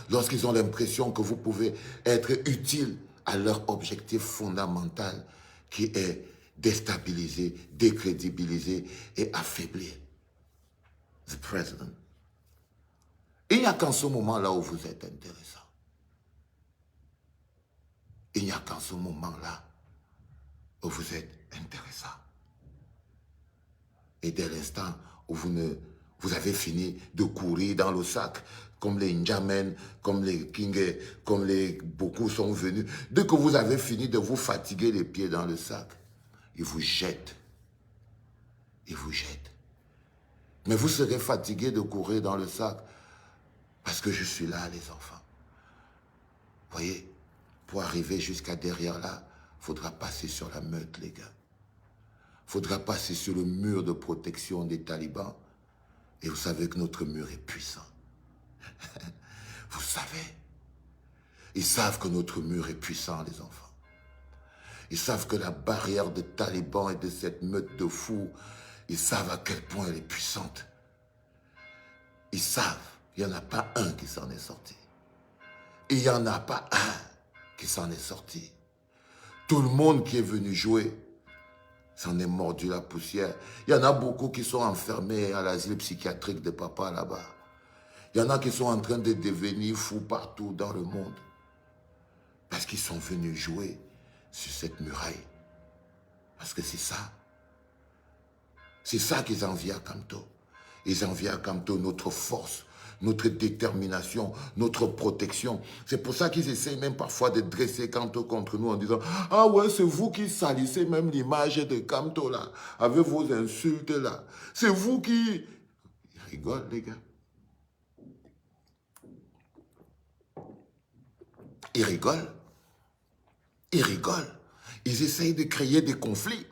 Lorsqu'ils ont l'impression que vous pouvez être utile à leur objectif fondamental qui est déstabiliser, décrédibiliser et affaiblir le président. Il n'y a qu'en ce moment-là où vous êtes intéressant. Il n'y a qu'en ce moment-là où vous êtes intéressant. Et dès l'instant où vous avez fini de courir dans le sac, comme les N'Djamen, comme les Kingé, comme beaucoup sont venus, dès que vous avez fini de vous fatiguer les pieds dans le sac, ils vous jettent. Ils vous jettent. Mais vous serez fatigué de courir dans le sac parce que je suis là, les enfants. Voyez, pour arriver jusqu'à derrière là, il faudra passer sur la meute, les gars. Il faudra passer sur le mur de protection des talibans. Et vous savez que notre mur est puissant. Vous savez. Ils savent que notre mur est puissant, les enfants. Ils savent que la barrière des talibans et de cette meute de fous, ils savent à quel point elle est puissante. Ils savent. Il n'y en a pas un qui s'en est sorti. Il n'y en a pas un qui s'en est sorti. Tout le monde qui est venu jouer s'en est mordu la poussière. Il y en a beaucoup qui sont enfermés à l'asile psychiatrique de papa là-bas. Il y en a qui sont en train de devenir fous partout dans le monde. Parce qu'ils sont venus jouer sur cette muraille. Parce que c'est ça. C'est ça qu'ils envient à Kamto. Ils envient à Kamto notre force, notre détermination, notre protection. C'est pour ça qu'ils essayent même parfois de dresser Kamto contre nous en disant « Ah ouais, c'est vous qui salissez même l'image de Kamto là, avec vos insultes là. C'est vous qui... » Ils rigolent, les gars. Ils rigolent. Ils rigolent. Ils essayent de créer des conflits.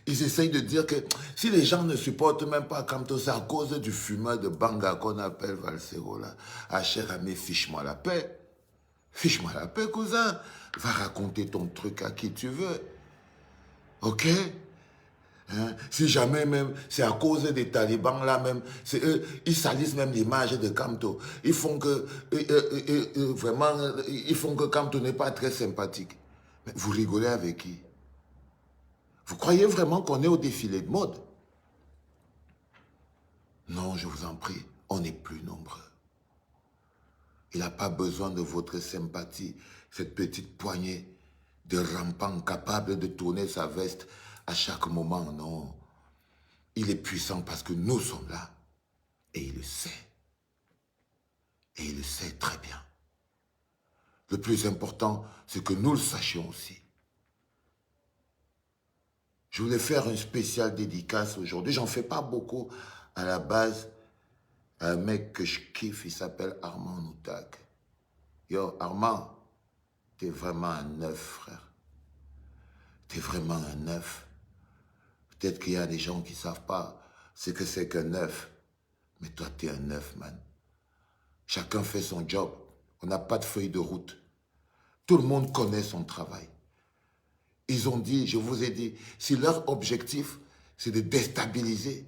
Ils essayent de dire que si les gens ne supportent même pas Kamto, c'est à cause du fumeur de Banga qu'on appelle Valsero là. Ah, cher ami, fiche-moi la paix. Fiche-moi la paix, cousin. Va raconter ton truc à qui tu veux. Ok? Hein? Si jamais même, c'est à cause des talibans là même, c'est eux, ils salissent même l'image de Kamto. Ils font que, vraiment, ils font que Kamto n'est pas très sympathique. Mais vous rigolez avec qui? Vous croyez vraiment qu'on est au défilé de mode? Non, je vous en prie, on n'est plus nombreux. Il n'a pas besoin de votre sympathie, cette petite poignée de rampants capables de tourner sa veste à chaque moment, non. Il est puissant parce que nous sommes là. Et il le sait. Et il le sait très bien. Le plus important, c'est que nous le sachions aussi. Je voulais faire une spéciale dédicace aujourd'hui. J'en fais pas beaucoup à la base. Un mec que je kiffe, il s'appelle Armand Noutak. Yo, Armand, t'es vraiment un neuf, frère. T'es vraiment un neuf. Peut-être qu'il y a des gens qui ne savent pas ce que c'est qu'un neuf. Mais toi, t'es un neuf, man. Chacun fait son job. On n'a pas de feuille de route. Tout le monde connaît son travail. Ils ont dit, je vous ai dit, si leur objectif, c'est de déstabiliser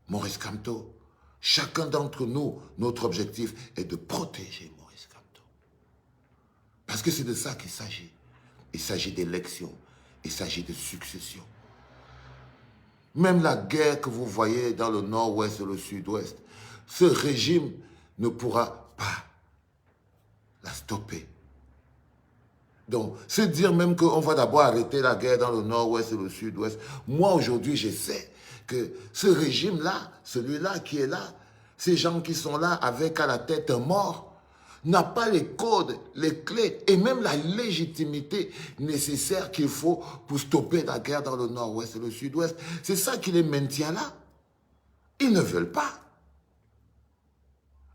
Maurice Kamto, chacun d'entre nous, notre objectif est de protéger Maurice Kamto. Parce que c'est de ça qu'il s'agit. Il s'agit d'élection. Il s'agit de succession. Même la guerre que vous voyez dans le nord-ouest et le sud-ouest, ce régime ne pourra pas la stopper. Donc, se dire même qu'on va d'abord arrêter la guerre dans le nord-ouest et le sud-ouest, moi aujourd'hui je sais que ce régime-là, celui-là qui est là, ces gens qui sont là avec à la tête un mort, n'a pas les codes, les clés et même la légitimité nécessaire qu'il faut pour stopper la guerre dans le nord-ouest et le sud-ouest. C'est ça qui les maintient là. Ils ne veulent pas.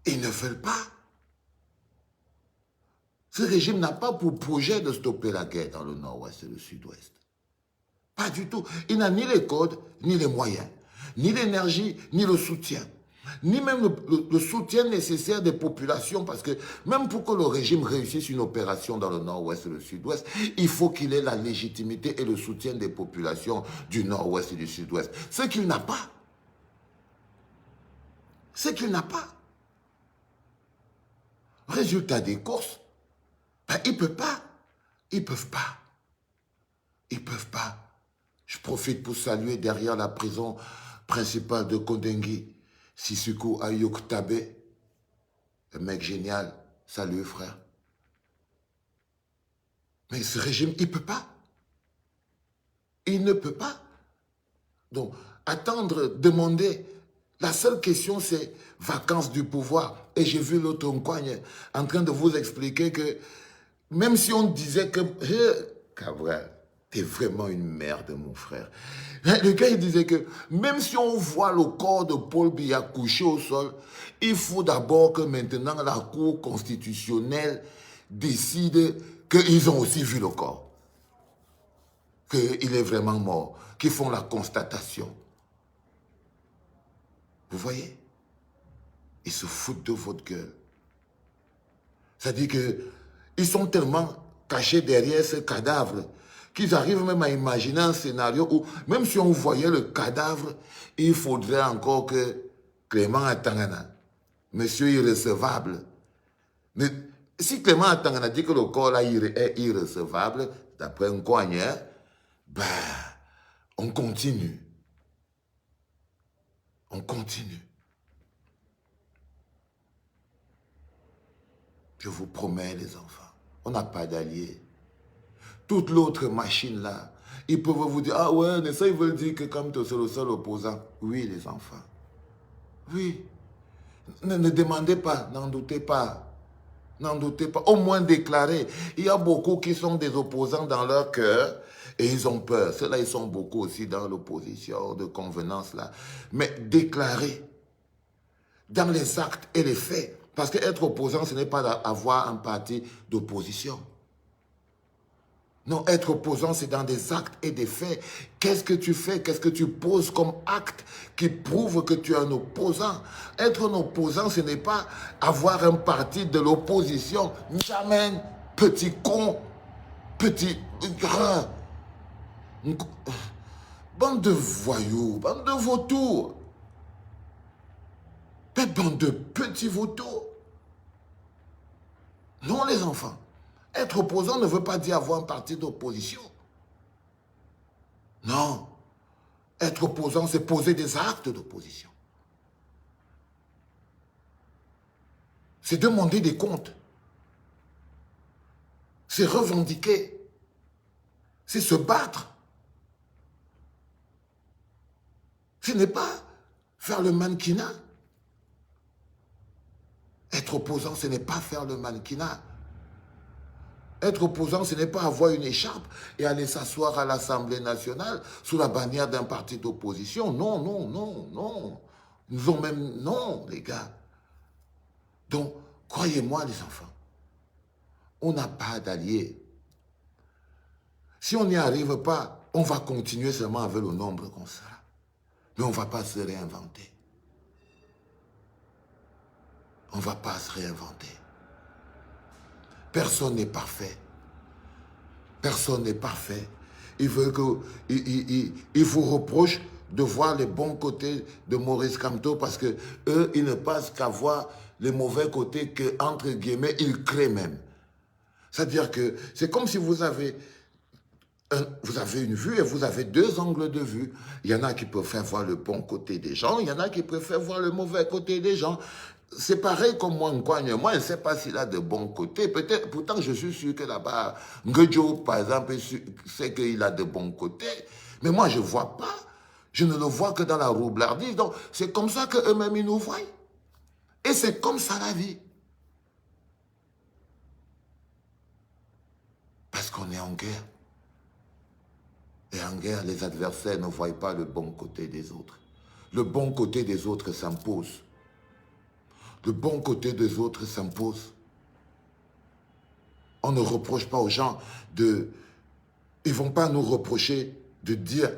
Ils ne veulent pas. Ce régime n'a pas pour projet de stopper la guerre dans le nord-ouest et le sud-ouest. Pas du tout. Il n'a ni les codes, ni les moyens, ni l'énergie, ni le soutien, ni même le soutien nécessaire des populations, parce que même pour que le régime réussisse une opération dans le nord-ouest et le sud-ouest, il faut qu'il ait la légitimité et le soutien des populations du nord-ouest et du sud-ouest. Ce qu'il n'a pas. Ce qu'il n'a pas. Résultat des courses, ben, ils ne peuvent pas. Ils ne peuvent pas. Ils ne peuvent pas. Je profite pour saluer derrière la prison principale de Kondengui, Sissoko Ayok Tabe, un mec génial. Salut frère. Mais ce régime, il ne peut pas. Il ne peut pas. Donc, attendre, demander, la seule question c'est vacances du pouvoir. Et j'ai vu l'autre Nkogne en train de vous expliquer que même si on disait que... Cabral, t'es vraiment une merde, mon frère. Le gars, il disait que même si on voit le corps de Paul Biya couché au sol, il faut d'abord que maintenant la Cour constitutionnelle décide qu'ils ont aussi vu le corps. Qu'il est vraiment mort. Qu'ils font la constatation. Vous voyez? Ils se foutent de votre gueule. C'est-à-dire qu'ils sont tellement cachés derrière ce cadavre qu'ils arrivent même à imaginer un scénario où, même si on voyait le cadavre, il faudrait encore que Clément Atangana, monsieur irrecevable, mais si Clément Atangana dit que le corps là est irrecevable, d'après un coigneur, ben, on continue. On continue. Je vous promets, les enfants, on n'a pas d'alliés. Toute l'autre machine là, ils peuvent vous dire, ah ouais, mais ça ils veulent dire que comme tu es le seul opposant. Oui, les enfants. Oui. Ne demandez pas, n'en doutez pas. N'en doutez pas. Au moins déclarez. Il y a beaucoup qui sont des opposants dans leur cœur et ils ont peur. Ceux-là, ils sont beaucoup aussi dans l'opposition de convenance là. Mais déclarez dans les actes et les faits. Parce qu'être opposant, ce n'est pas avoir un parti d'opposition. Non, être opposant, c'est dans des actes et des faits. Qu'est-ce que tu fais? Qu'est-ce que tu poses comme acte qui prouve que tu es un opposant? Être un opposant, ce n'est pas avoir un parti de l'opposition. Jamais, petit con, petit... Bande de voyous, bande de vautours. Des bandes de petits vautours. Non, les enfants. Être opposant ne veut pas dire avoir un parti d'opposition. Non. Être opposant, c'est poser des actes d'opposition. C'est demander des comptes. C'est revendiquer. C'est se battre. Ce n'est pas faire le mannequinat. Être opposant, ce n'est pas faire le mannequinat. Être opposant, ce n'est pas avoir une écharpe et aller s'asseoir à l'Assemblée nationale sous la bannière d'un parti d'opposition. Non, non, non, non. Nous ont même... Non, les gars. Donc, croyez-moi, les enfants, on n'a pas d'alliés. Si on n'y arrive pas, on va continuer seulement avec le nombre qu'on sera. Mais on ne va pas se réinventer. On ne va pas se réinventer. Personne n'est parfait. Personne n'est parfait. Il vous reproche de voir les bons côtés de Maurice Kamto parce que eux, ils ne passent qu'à voir les mauvais côtés que, entre guillemets, ils créent même. C'est-à-dire que c'est comme si vous avez une vue et vous avez deux angles de vue. Il y en a qui préfèrent voir le bon côté des gens, il y en a qui préfèrent voir le mauvais côté des gens. C'est pareil comme moi, Nkwagne. Moi, je ne sais pas s'il a de bons côtés. Peut-être, pourtant, je suis sûr que là-bas, Ngedjo, par exemple, sait qu'il a de bons côtés. Mais moi, je ne vois pas. Je ne le vois que dans la roublardise. Donc, c'est comme ça qu'eux-mêmes, ils nous voient. Et c'est comme ça la vie. Parce qu'on est en guerre. Et en guerre, les adversaires ne voient pas le bon côté des autres. Le bon côté des autres s'impose. Le bon côté des autres s'impose. On ne reproche pas aux gens de... Ils ne vont pas nous reprocher de dire,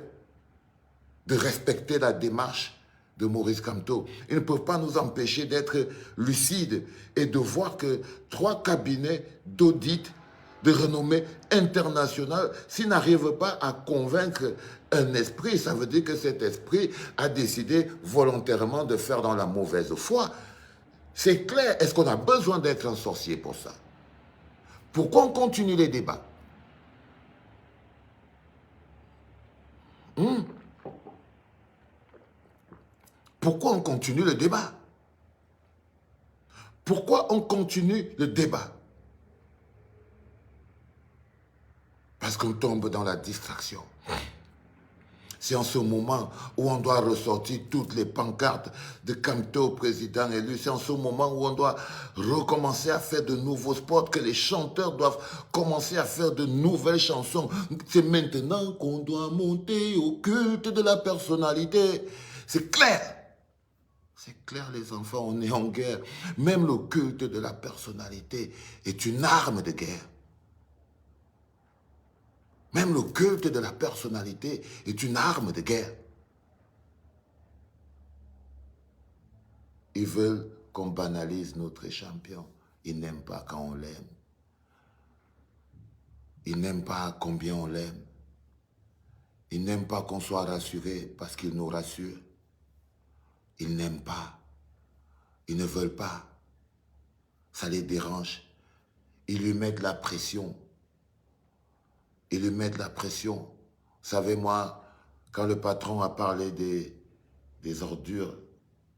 de respecter la démarche de Maurice Kamto. Ils ne peuvent pas nous empêcher d'être lucides et de voir que 3 cabinets d'audit de renommée internationale, s'ils n'arrivent pas à convaincre un esprit, ça veut dire que cet esprit a décidé volontairement de faire dans la mauvaise foi. C'est clair. Est-ce qu'on a besoin d'être un sorcier pour ça? Pourquoi on continue les débats? Pourquoi on continue le débat? Pourquoi on continue le débat? Parce qu'on tombe dans la distraction. C'est en ce moment où on doit ressortir toutes les pancartes de Kamto, président élu. C'est en ce moment où on doit recommencer à faire de nouveaux spots, que les chanteurs doivent commencer à faire de nouvelles chansons. C'est maintenant qu'on doit monter au culte de la personnalité. C'est clair. C'est clair, les enfants, on est en guerre. Même le culte de la personnalité est une arme de guerre. Même le culte de la personnalité est une arme de guerre. Ils veulent qu'on banalise notre champion. Ils n'aiment pas quand on l'aime. Ils n'aiment pas combien on l'aime. Ils n'aiment pas qu'on soit rassuré parce qu'ils nous rassurent. Ils n'aiment pas. Ils ne veulent pas. Ça les dérange. Ils lui mettent la pression. Ils lui mettent la pression. Vous savez, moi, quand le patron a parlé des ordures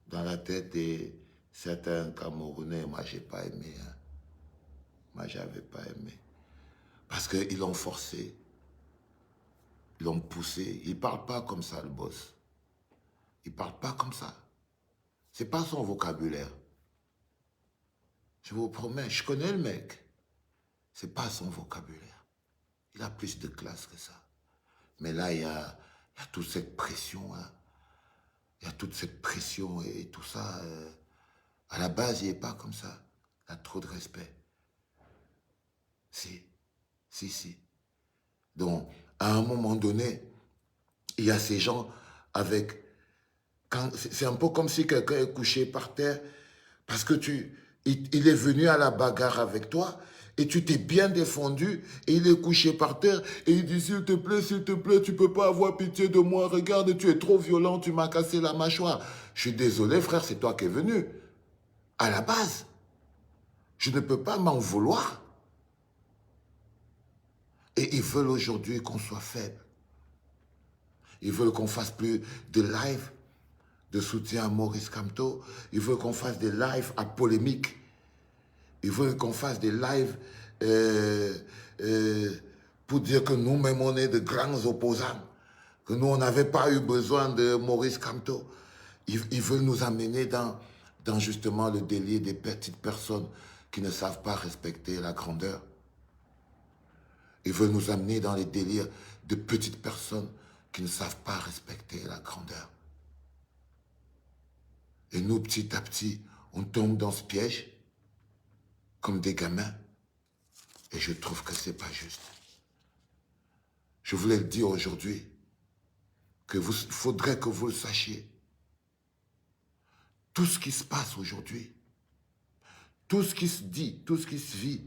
dans la tête de certains Camerounais, moi, je n'ai pas aimé. Hein. Moi, je n'avais pas aimé. Parce qu'ils l'ont forcé. Ils l'ont poussé. Il ne parle pas comme ça, le boss. Il ne parle pas comme ça. Ce n'est pas son vocabulaire. Je vous promets, je connais le mec. Ce n'est pas son vocabulaire. Il a plus de classe que ça. Mais là, il y a toute cette pression. Hein. Il y a toute cette pression et tout ça. À la base, il n'est pas comme ça. Il a trop de respect. Si. Donc, à un moment donné, il y a ces gens avec... C'est un peu comme si quelqu'un est couché par terre parce que il est venu à la bagarre avec toi et tu t'es bien défendu et il est couché par terre et il dit s'il te plaît, tu peux pas avoir pitié de moi, regarde, tu es trop violent, tu m'as cassé la mâchoire. Je suis désolé frère, c'est toi qui es venu. À la base, je ne peux pas m'en vouloir. Et ils veulent aujourd'hui qu'on soit faible. Ils veulent qu'on fasse plus de live de soutien à Maurice Kamto. Ils veulent qu'on fasse des lives à polémique. Ils veulent qu'on fasse des lives pour dire que nous-mêmes, on est de grands opposants. Que nous, on n'avait pas eu besoin de Maurice Kamto. Ils veulent nous amener dans justement le délire des petites personnes qui ne savent pas respecter la grandeur. Ils veulent nous amener dans les délires de petites personnes qui ne savent pas respecter la grandeur. Et nous, petit à petit, on tombe dans ce piège comme des gamins. Et je trouve que ce n'est pas juste. Je voulais le dire aujourd'hui, qu'il faudrait que vous le sachiez. Tout ce qui se passe aujourd'hui, tout ce qui se dit, tout ce qui se vit,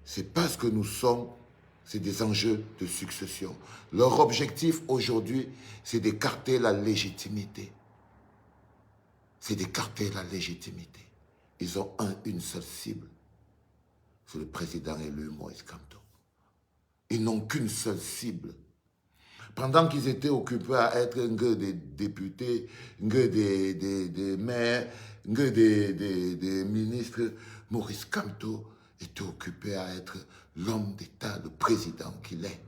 c'est parce que nous sommes, c'est des enjeux de succession. Leur objectif aujourd'hui, c'est d'écarter la légitimité. C'est d'écarter la légitimité. Ils ont une seule cible. C'est le président élu Maurice Kamto. Ils n'ont qu'une seule cible. Pendant qu'ils étaient occupés à être un gars des députés, un gars des maires, un gars des ministres, Maurice Kamto était occupé à être l'homme d'État, le président qu'il est.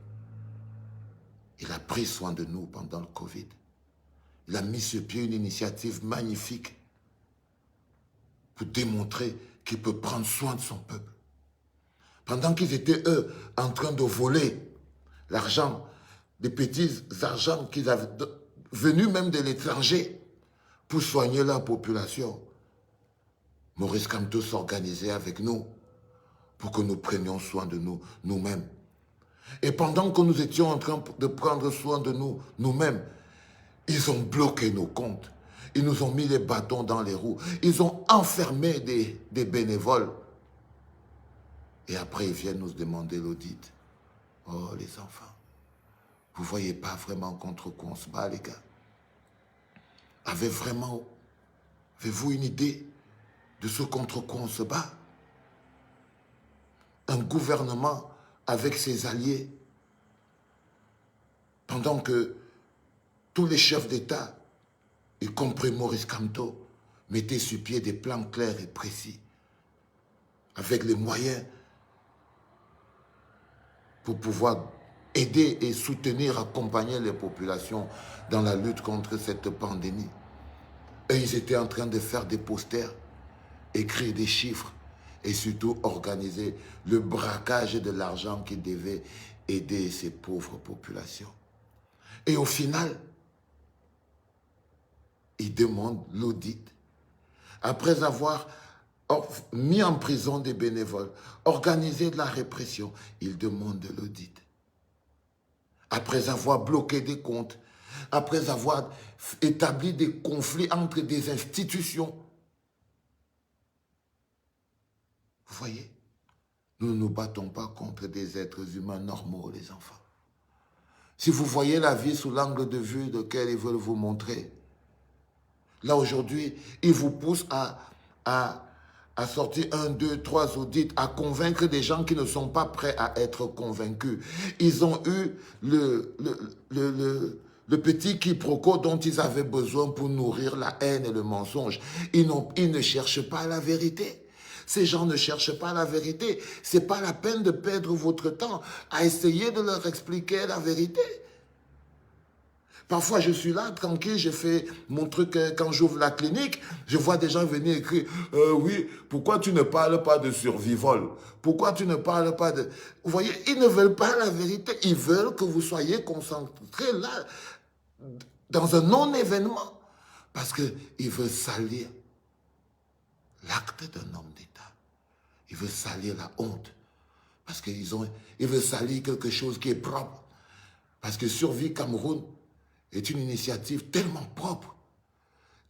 Il a pris soin de nous pendant le Covid. Il a mis sur pied une initiative magnifique pour démontrer qu'il peut prendre soin de son peuple. Pendant qu'ils étaient, eux, en train de voler l'argent, des petits argents qu'ils avaient venus même de l'étranger pour soigner la population, Maurice Kamto s'organisait avec nous pour que nous prenions soin de nous-mêmes. Et pendant que nous étions en train de prendre soin de nous-mêmes, ils ont bloqué nos comptes. Ils nous ont mis les bâtons dans les roues. Ils ont enfermé des bénévoles. Et après, ils viennent nous demander l'audit. Oh, les enfants, vous ne voyez pas vraiment contre quoi on se bat, les gars? Avez-vous une idée de ce contre quoi on se bat? Un gouvernement avec ses alliés, pendant que tous les chefs d'État, y compris Maurice Kamto, mettaient sur pied des plans clairs et précis, avec les moyens pour pouvoir aider et soutenir, accompagner les populations dans la lutte contre cette pandémie. Et ils étaient en train de faire des posters, écrire des chiffres et surtout organiser le braquage de l'argent qui devait aider ces pauvres populations. Et au final, ils demandent l'audit. Après avoir mis en prison des bénévoles, organisé de la répression, ils demandent l'audit. Après avoir bloqué des comptes, après avoir établi des conflits entre des institutions. Vous voyez, nous ne nous battons pas contre des êtres humains normaux, les enfants. Si vous voyez la vie sous l'angle de vue lequel ils veulent vous montrer, là aujourd'hui, ils vous poussent à sortir 1, 2, 3 audits, à convaincre des gens qui ne sont pas prêts à être convaincus. Ils ont eu le petit quiproquo dont ils avaient besoin pour nourrir la haine et le mensonge. Ils ne cherchent pas la vérité. Ces gens ne cherchent pas la vérité. Ce n'est pas la peine de perdre votre temps à essayer de leur expliquer la vérité. Parfois, je suis là, tranquille, je fais mon truc quand j'ouvre la clinique. Je vois des gens venir écrire « Oui, pourquoi tu ne parles pas de survival? Pourquoi tu ne parles pas de... » Vous voyez, ils ne veulent pas la vérité. Ils veulent que vous soyez concentrés là, dans un non-événement. Parce qu'ils veulent salir l'acte d'un homme d'État. Ils veulent salir la honte Parce qu'ils veulent salir quelque chose qui est propre. Parce que Survie Cameroun est une initiative tellement propre.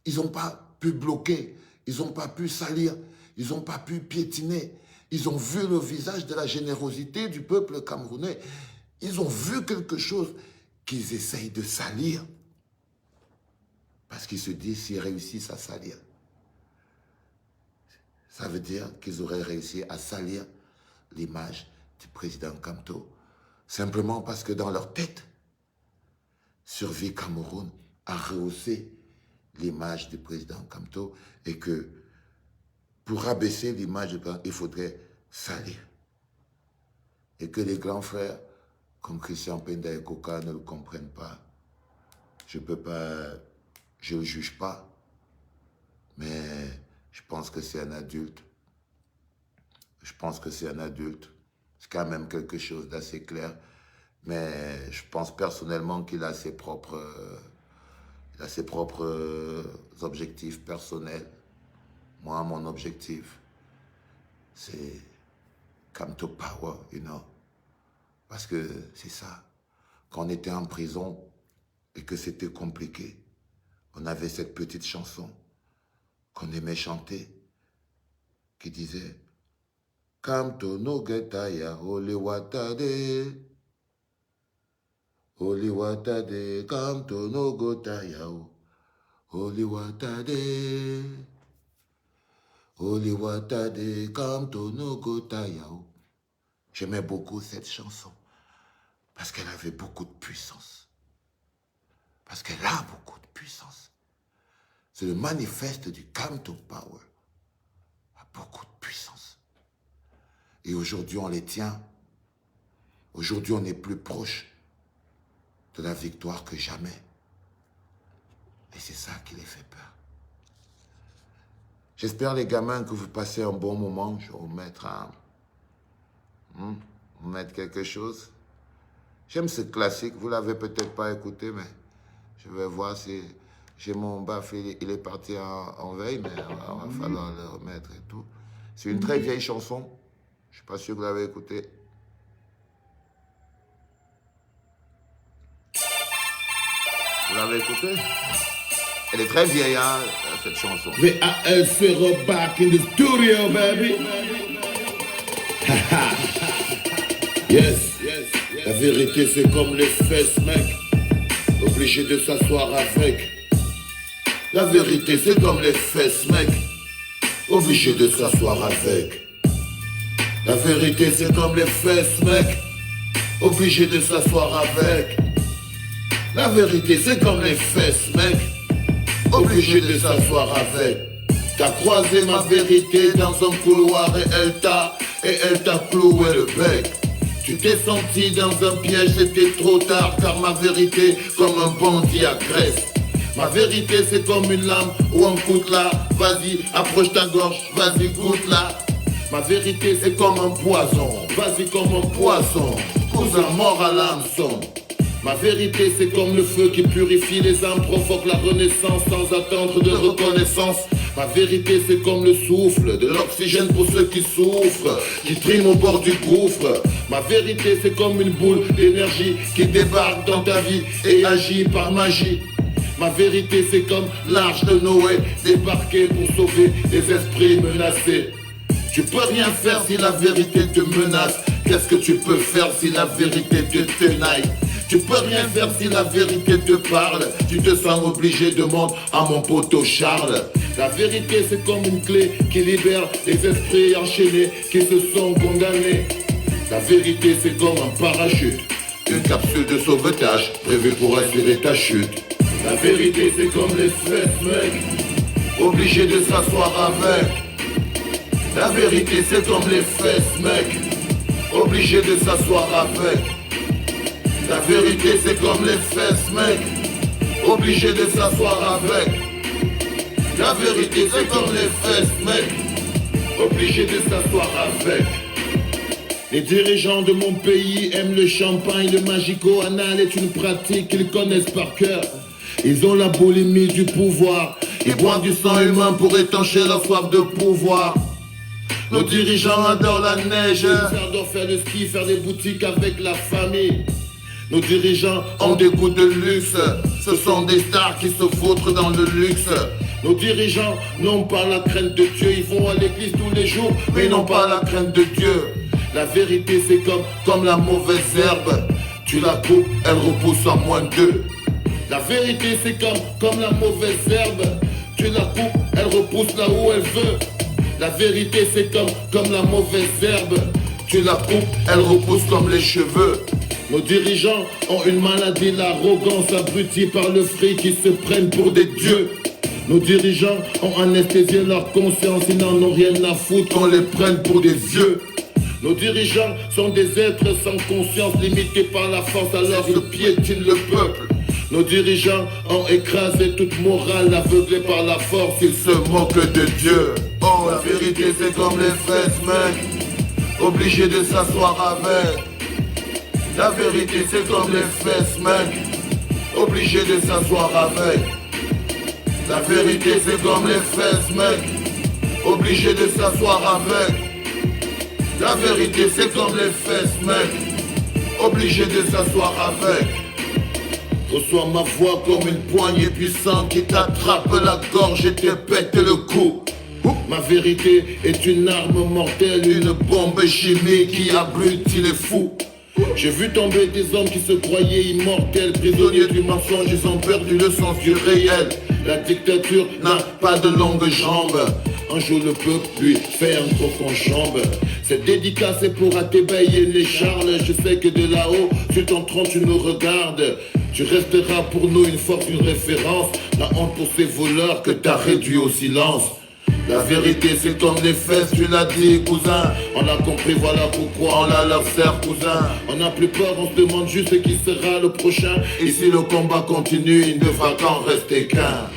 Ils n'ont pas pu bloquer, ils n'ont pas pu salir, ils n'ont pas pu piétiner. Ils ont vu le visage de la générosité du peuple camerounais. Ils ont vu quelque chose qu'ils essayent de salir. Parce qu'ils se disent, s'ils réussissent à salir, ça veut dire qu'ils auraient réussi à salir l'image du président Kamto. Simplement parce que dans leur tête, Survie Cameroun a rehaussé l'image du président Kamto et que pour abaisser l'image du président, il faudrait salir. Et que les grands frères, comme Christian Penda et Coca, ne le comprennent pas. Je ne le juge pas, mais je pense que c'est un adulte. Je pense que c'est un adulte. C'est quand même quelque chose d'assez clair. Mais je pense personnellement qu'il a ses propres objectifs personnels. Moi, mon objectif, c'est Kamto Power, you know. Parce que c'est ça. Quand on était en prison et que c'était compliqué, on avait cette petite chanson qu'on aimait chanter, qui disait Kamto no getaya ole watade, ole watade, Kamto no gotaya ole watade, ole watade, Kamto no gotaya. J'aimais beaucoup cette chanson parce qu'elle avait beaucoup de puissance. Parce qu'elle a beaucoup de puissance. C'est le manifeste du Kamto Power. Il a beaucoup de puissance. Et aujourd'hui, on les tient. Aujourd'hui, on est plus proche de la victoire que jamais. Et c'est ça qui les fait peur. J'espère, les gamins, que vous passez un bon moment. Je vais vous mettre quelque chose. J'aime ce classique. Vous ne l'avez peut-être pas écouté, mais je vais voir si... J'ai mon baf, il est parti en veille, mais il va falloir le remettre et tout. C'est une très vieille chanson. Je ne suis pas sûr que vous l'avez écoutée. Vous l'avez écoutée? Elle est très vieille, hein, cette chanson. VAL Sero back in the studio, baby. Yes, la vérité c'est comme les fesses, mec. Obligé de s'asseoir avec. La vérité c'est comme les fesses, mec. Obligé de s'asseoir avec. La vérité c'est comme les fesses, mec. Obligé de s'asseoir avec. La vérité c'est comme les fesses, mec. Obligé de s'asseoir avec. T'as croisé ma vérité dans un couloir et elle t'a cloué le bec. Tu t'es senti dans un piège, c'était trop tard, car ma vérité comme un bandit agresse. Ma vérité c'est comme une lame ou un coutelas. Vas-y, approche ta gorge, vas-y, goûte-la. Ma vérité c'est comme un poison, vas-y comme un poisson, cousin mort à l'hameçon. Ma vérité c'est comme le feu qui purifie les âmes, provoque la renaissance sans attendre de reconnaissance. Ma vérité c'est comme le souffle, de l'oxygène pour ceux qui souffrent, qui triment au bord du gouffre. Ma vérité c'est comme une boule d'énergie qui débarque dans ta vie et agit par magie. Ma vérité c'est comme l'arche de Noé, débarqué pour sauver les esprits menacés. Tu peux rien faire si la vérité te menace. Qu'est-ce que tu peux faire si la vérité te tenaille? Tu peux rien faire si la vérité te parle. Tu te sens obligé, demande à mon poteau Charles. La vérité c'est comme une clé qui libère les esprits enchaînés qui se sont condamnés. La vérité c'est comme un parachute, une capsule de sauvetage prévue pour assurer ta chute. La vérité c'est comme les fesses, mec, obligé de s'asseoir avec. La vérité c'est comme les fesses, mec, obligé de s'asseoir avec. La vérité c'est comme les fesses, mec, obligé de s'asseoir avec. La vérité c'est comme les fesses, mec, obligé de s'asseoir avec. Les dirigeants de mon pays aiment le champagne, le magico-anal est une pratique qu'ils connaissent par cœur. Ils ont la boulimie du pouvoir, ils boivent du sang humain pour étancher leur soif de pouvoir. Nos dirigeants adorent la neige. Ils adorent faire le ski, faire des boutiques avec la famille. Nos dirigeants ont des goûts de luxe. Ce sont des stars qui se vautrent dans le luxe. Nos dirigeants n'ont pas la crainte de Dieu. Ils vont à l'église tous les jours, mais ils n'ont pas la crainte de Dieu. La vérité c'est comme la mauvaise herbe. Tu la coupes, elle repousse en moins de 2. La vérité c'est comme la mauvaise herbe. Tu la coupes, elle repousse là où elle veut. La vérité c'est comme la mauvaise herbe. Tu la coupes, elle repousse comme les cheveux. Nos dirigeants ont une maladie, l'arrogance, abrutis par le fric, ils se prennent pour des dieux. Nos dirigeants ont anesthésié leur conscience, ils n'en ont rien à foutre qu'on les prenne pour des vieux. Nos dirigeants sont des êtres sans conscience, limités par la force, alors ils piétinent le peuple. Nos dirigeants ont écrasé toute morale, aveuglés par la force, ils se moquent de Dieu. Oh, la vérité c'est comme les fraises, mec, obligé de s'asseoir avec. La vérité c'est comme les fesses, mec, obligé de s'asseoir avec. La vérité c'est comme les fesses, mec, obligé de s'asseoir avec. La vérité c'est comme les fesses, mec, obligé de s'asseoir avec. Reçois ma voix comme une poignée puissante qui t'attrape la gorge et te pète le cou. Ma vérité est une arme mortelle, une bombe chimique qui abrutit les fous. J'ai vu tomber des hommes qui se croyaient immortels, prisonniers du mensonge, ils ont perdu le sens du réel. La dictature n'a pas de longues jambes. Un jour le peuple lui fait un cocon chambre. Cette dédicace est pour Athébaï les Charles. Je sais que de là-haut, tu t'entrons, tu nous regardes. Tu resteras pour nous une force, une référence. La honte pour ces voleurs que t'as réduit au silence. La vérité c'est comme les fesses, tu l'as dit cousin. On a compris, voilà pourquoi on la leur sert cousin. On n'a plus peur, on se demande juste qui sera le prochain. Et si le combat continue, il ne va qu'en rester qu'un.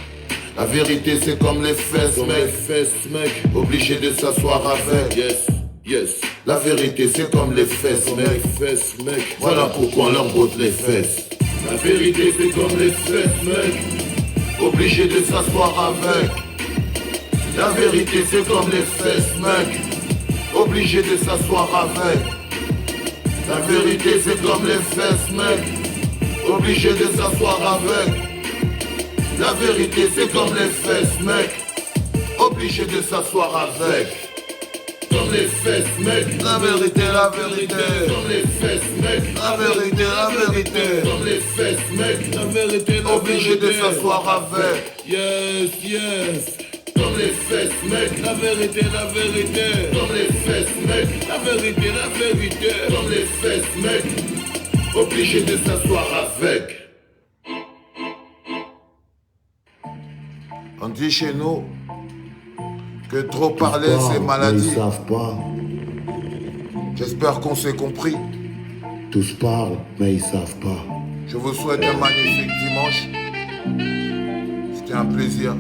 La vérité c'est comme les fesses, mec, obligé de s'asseoir avec. Yes, yes. La vérité c'est comme les fesses, mec, voilà pourquoi on leur botte les fesses. La vérité c'est comme les fesses, mec, obligé de s'asseoir avec. La vérité c'est comme les fesses, mec, obligé de s'asseoir avec. La vérité c'est comme les fesses, mec, obligé de s'asseoir avec. La vérité c'est comme les fesses, mec, obligé de s'asseoir avec. Comme les fesses, mec, la vérité, comme les fesses, mec, la vérité, comme les fesses, mec, la vérité, obligé de s'asseoir avec. Yes, yes. Comme les fesses, mec, la vérité, comme les fesses, mec, la vérité, comme les fesses, mec, obligé de s'asseoir avec. On dit chez nous que trop parler c'est maladie. Ils savent pas. J'espère qu'on s'est compris. Tous parlent, mais ils savent pas. Je vous souhaite un magnifique dimanche. C'était un plaisir.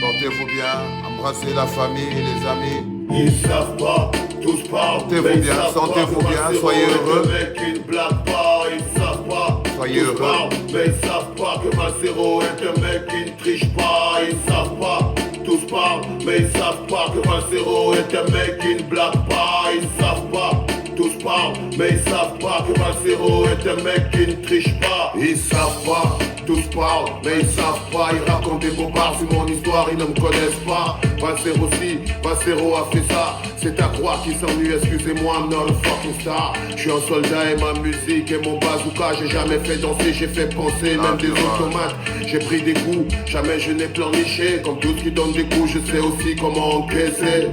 Portez-vous bien, embrassez la famille, les amis. Ils savent pas, tous parlent. Portez-vous bien, sentez-vous bien, soyez heureux. Ils blaguent pas, ils savent pas. Soyez tous heureux. parlent, mais ils savent pas que Malcero est un mec qui ne triche pas. Ils savent pas, tous parlent, mais ils savent pas que Malcero est un mec qui ne blague pas. Ils savent pas, tous parlent, mais ils savent pas que Malcero est un mec qui ne triche pas. Ils savent pas, tous parlent, mais ils savent pas. Ils racontent des bobards sur mon histoire, ils ne me connaissent pas. Malcero si, Malcero a fait ça. C'est à croire qu'ils s'ennuient, excusez-moi, I'm not a fucking star. Je suis un soldat et ma musique et mon bazooka. J'ai jamais fait danser, j'ai fait penser, même des automates. J'ai pris des coups, jamais je n'ai pleurniché. Comme tous qui donnent des coups, je sais aussi comment encaisser.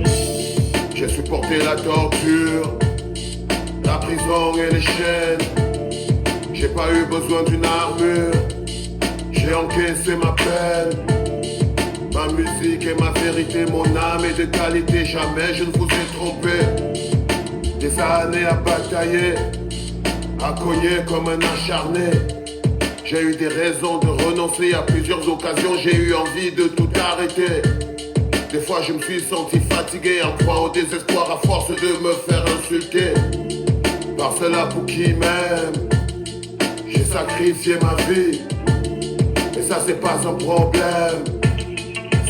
J'ai supporté la torture, la prison et les chaînes. J'ai pas eu besoin d'une armure, j'ai encaissé ma peine. Ma musique est ma vérité, mon âme est de qualité. Jamais je ne vous ai trompé. Des années à batailler, à cogner comme un acharné. J'ai eu des raisons de renoncer à plusieurs occasions. J'ai eu envie de tout arrêter. Des fois je me suis senti fatigué, en proie au désespoir à force de me faire insulter par ceux-là pour qui m'aiment. J'ai sacrifié ma vie, et ça c'est pas un problème.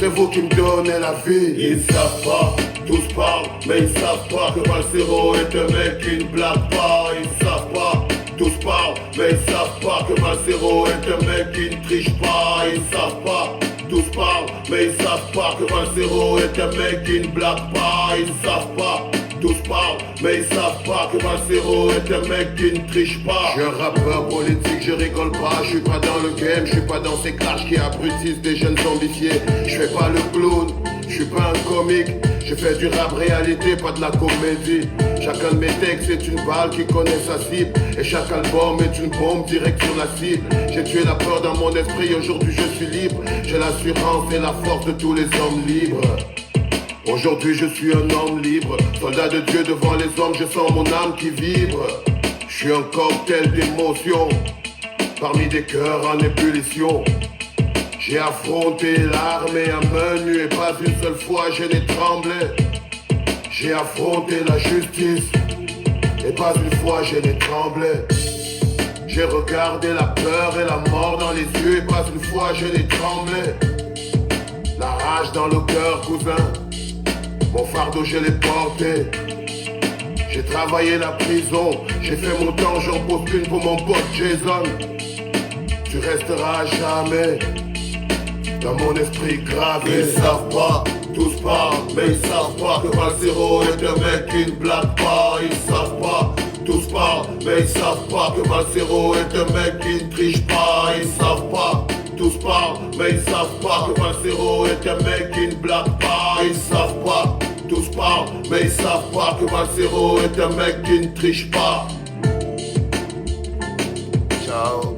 c'est vous qui me donnez la vie. Ils savent pas, tous parlent, mais ils savent pas que Valsero est un mec qui ne blague pas. Ils savent pas, tous parlent, mais ils savent pas que Valsero est un mec qui ne triche pas. Ils savent pas, tous parlent, mais ils savent pas que Valsero est un mec qui ne blague pas. Ils savent pas, tous parlent, mais ils savent pas que Valsero est un mec qui ne triche pas. Je suis un rappeur politique, je rigole pas. Je suis pas dans le game, je suis pas dans ces clashs qui abrutissent des jeunes zombifiés. Je fais pas le clown, je suis pas un comique. Je fais du rap réalité, pas de la comédie. Chacun de mes textes est une balle qui connaît sa cible. Et chaque album est une bombe direct sur la cible. J'ai tué la peur dans mon esprit, aujourd'hui je suis libre. J'ai l'assurance et la force de tous les hommes libres. Aujourd'hui je suis un homme libre, soldat de Dieu devant les hommes, je sens mon âme qui vibre. Je suis un cocktail d'émotions, parmi des cœurs en ébullition. J'ai affronté l'armée à main nue et pas une seule fois je n'ai tremblé. J'ai affronté la justice et pas une fois je n'ai tremblé. J'ai regardé la peur et la mort dans les yeux et pas une fois je n'ai tremblé. La rage dans le cœur, cousin, mon fardeau je l'ai porté. J'ai travaillé la prison, j'ai fait mon temps, j'en pose une pour mon pote Jason. Tu resteras à jamais dans mon esprit gravé. Ils savent pas, tous parlent, mais ils savent pas que Valsero est un mec qui ne blague pas. Ils savent pas, tous parlent, mais ils savent pas que Valsero est un mec qui ne triche pas. Ils savent pas, tous parlent, mais ils savent pas que Valsero est un mec qui ne blague pas. Ils savent pas, tous parlent, mais ils savent pas que Valsero est un mec qui ne triche pas. Ciao.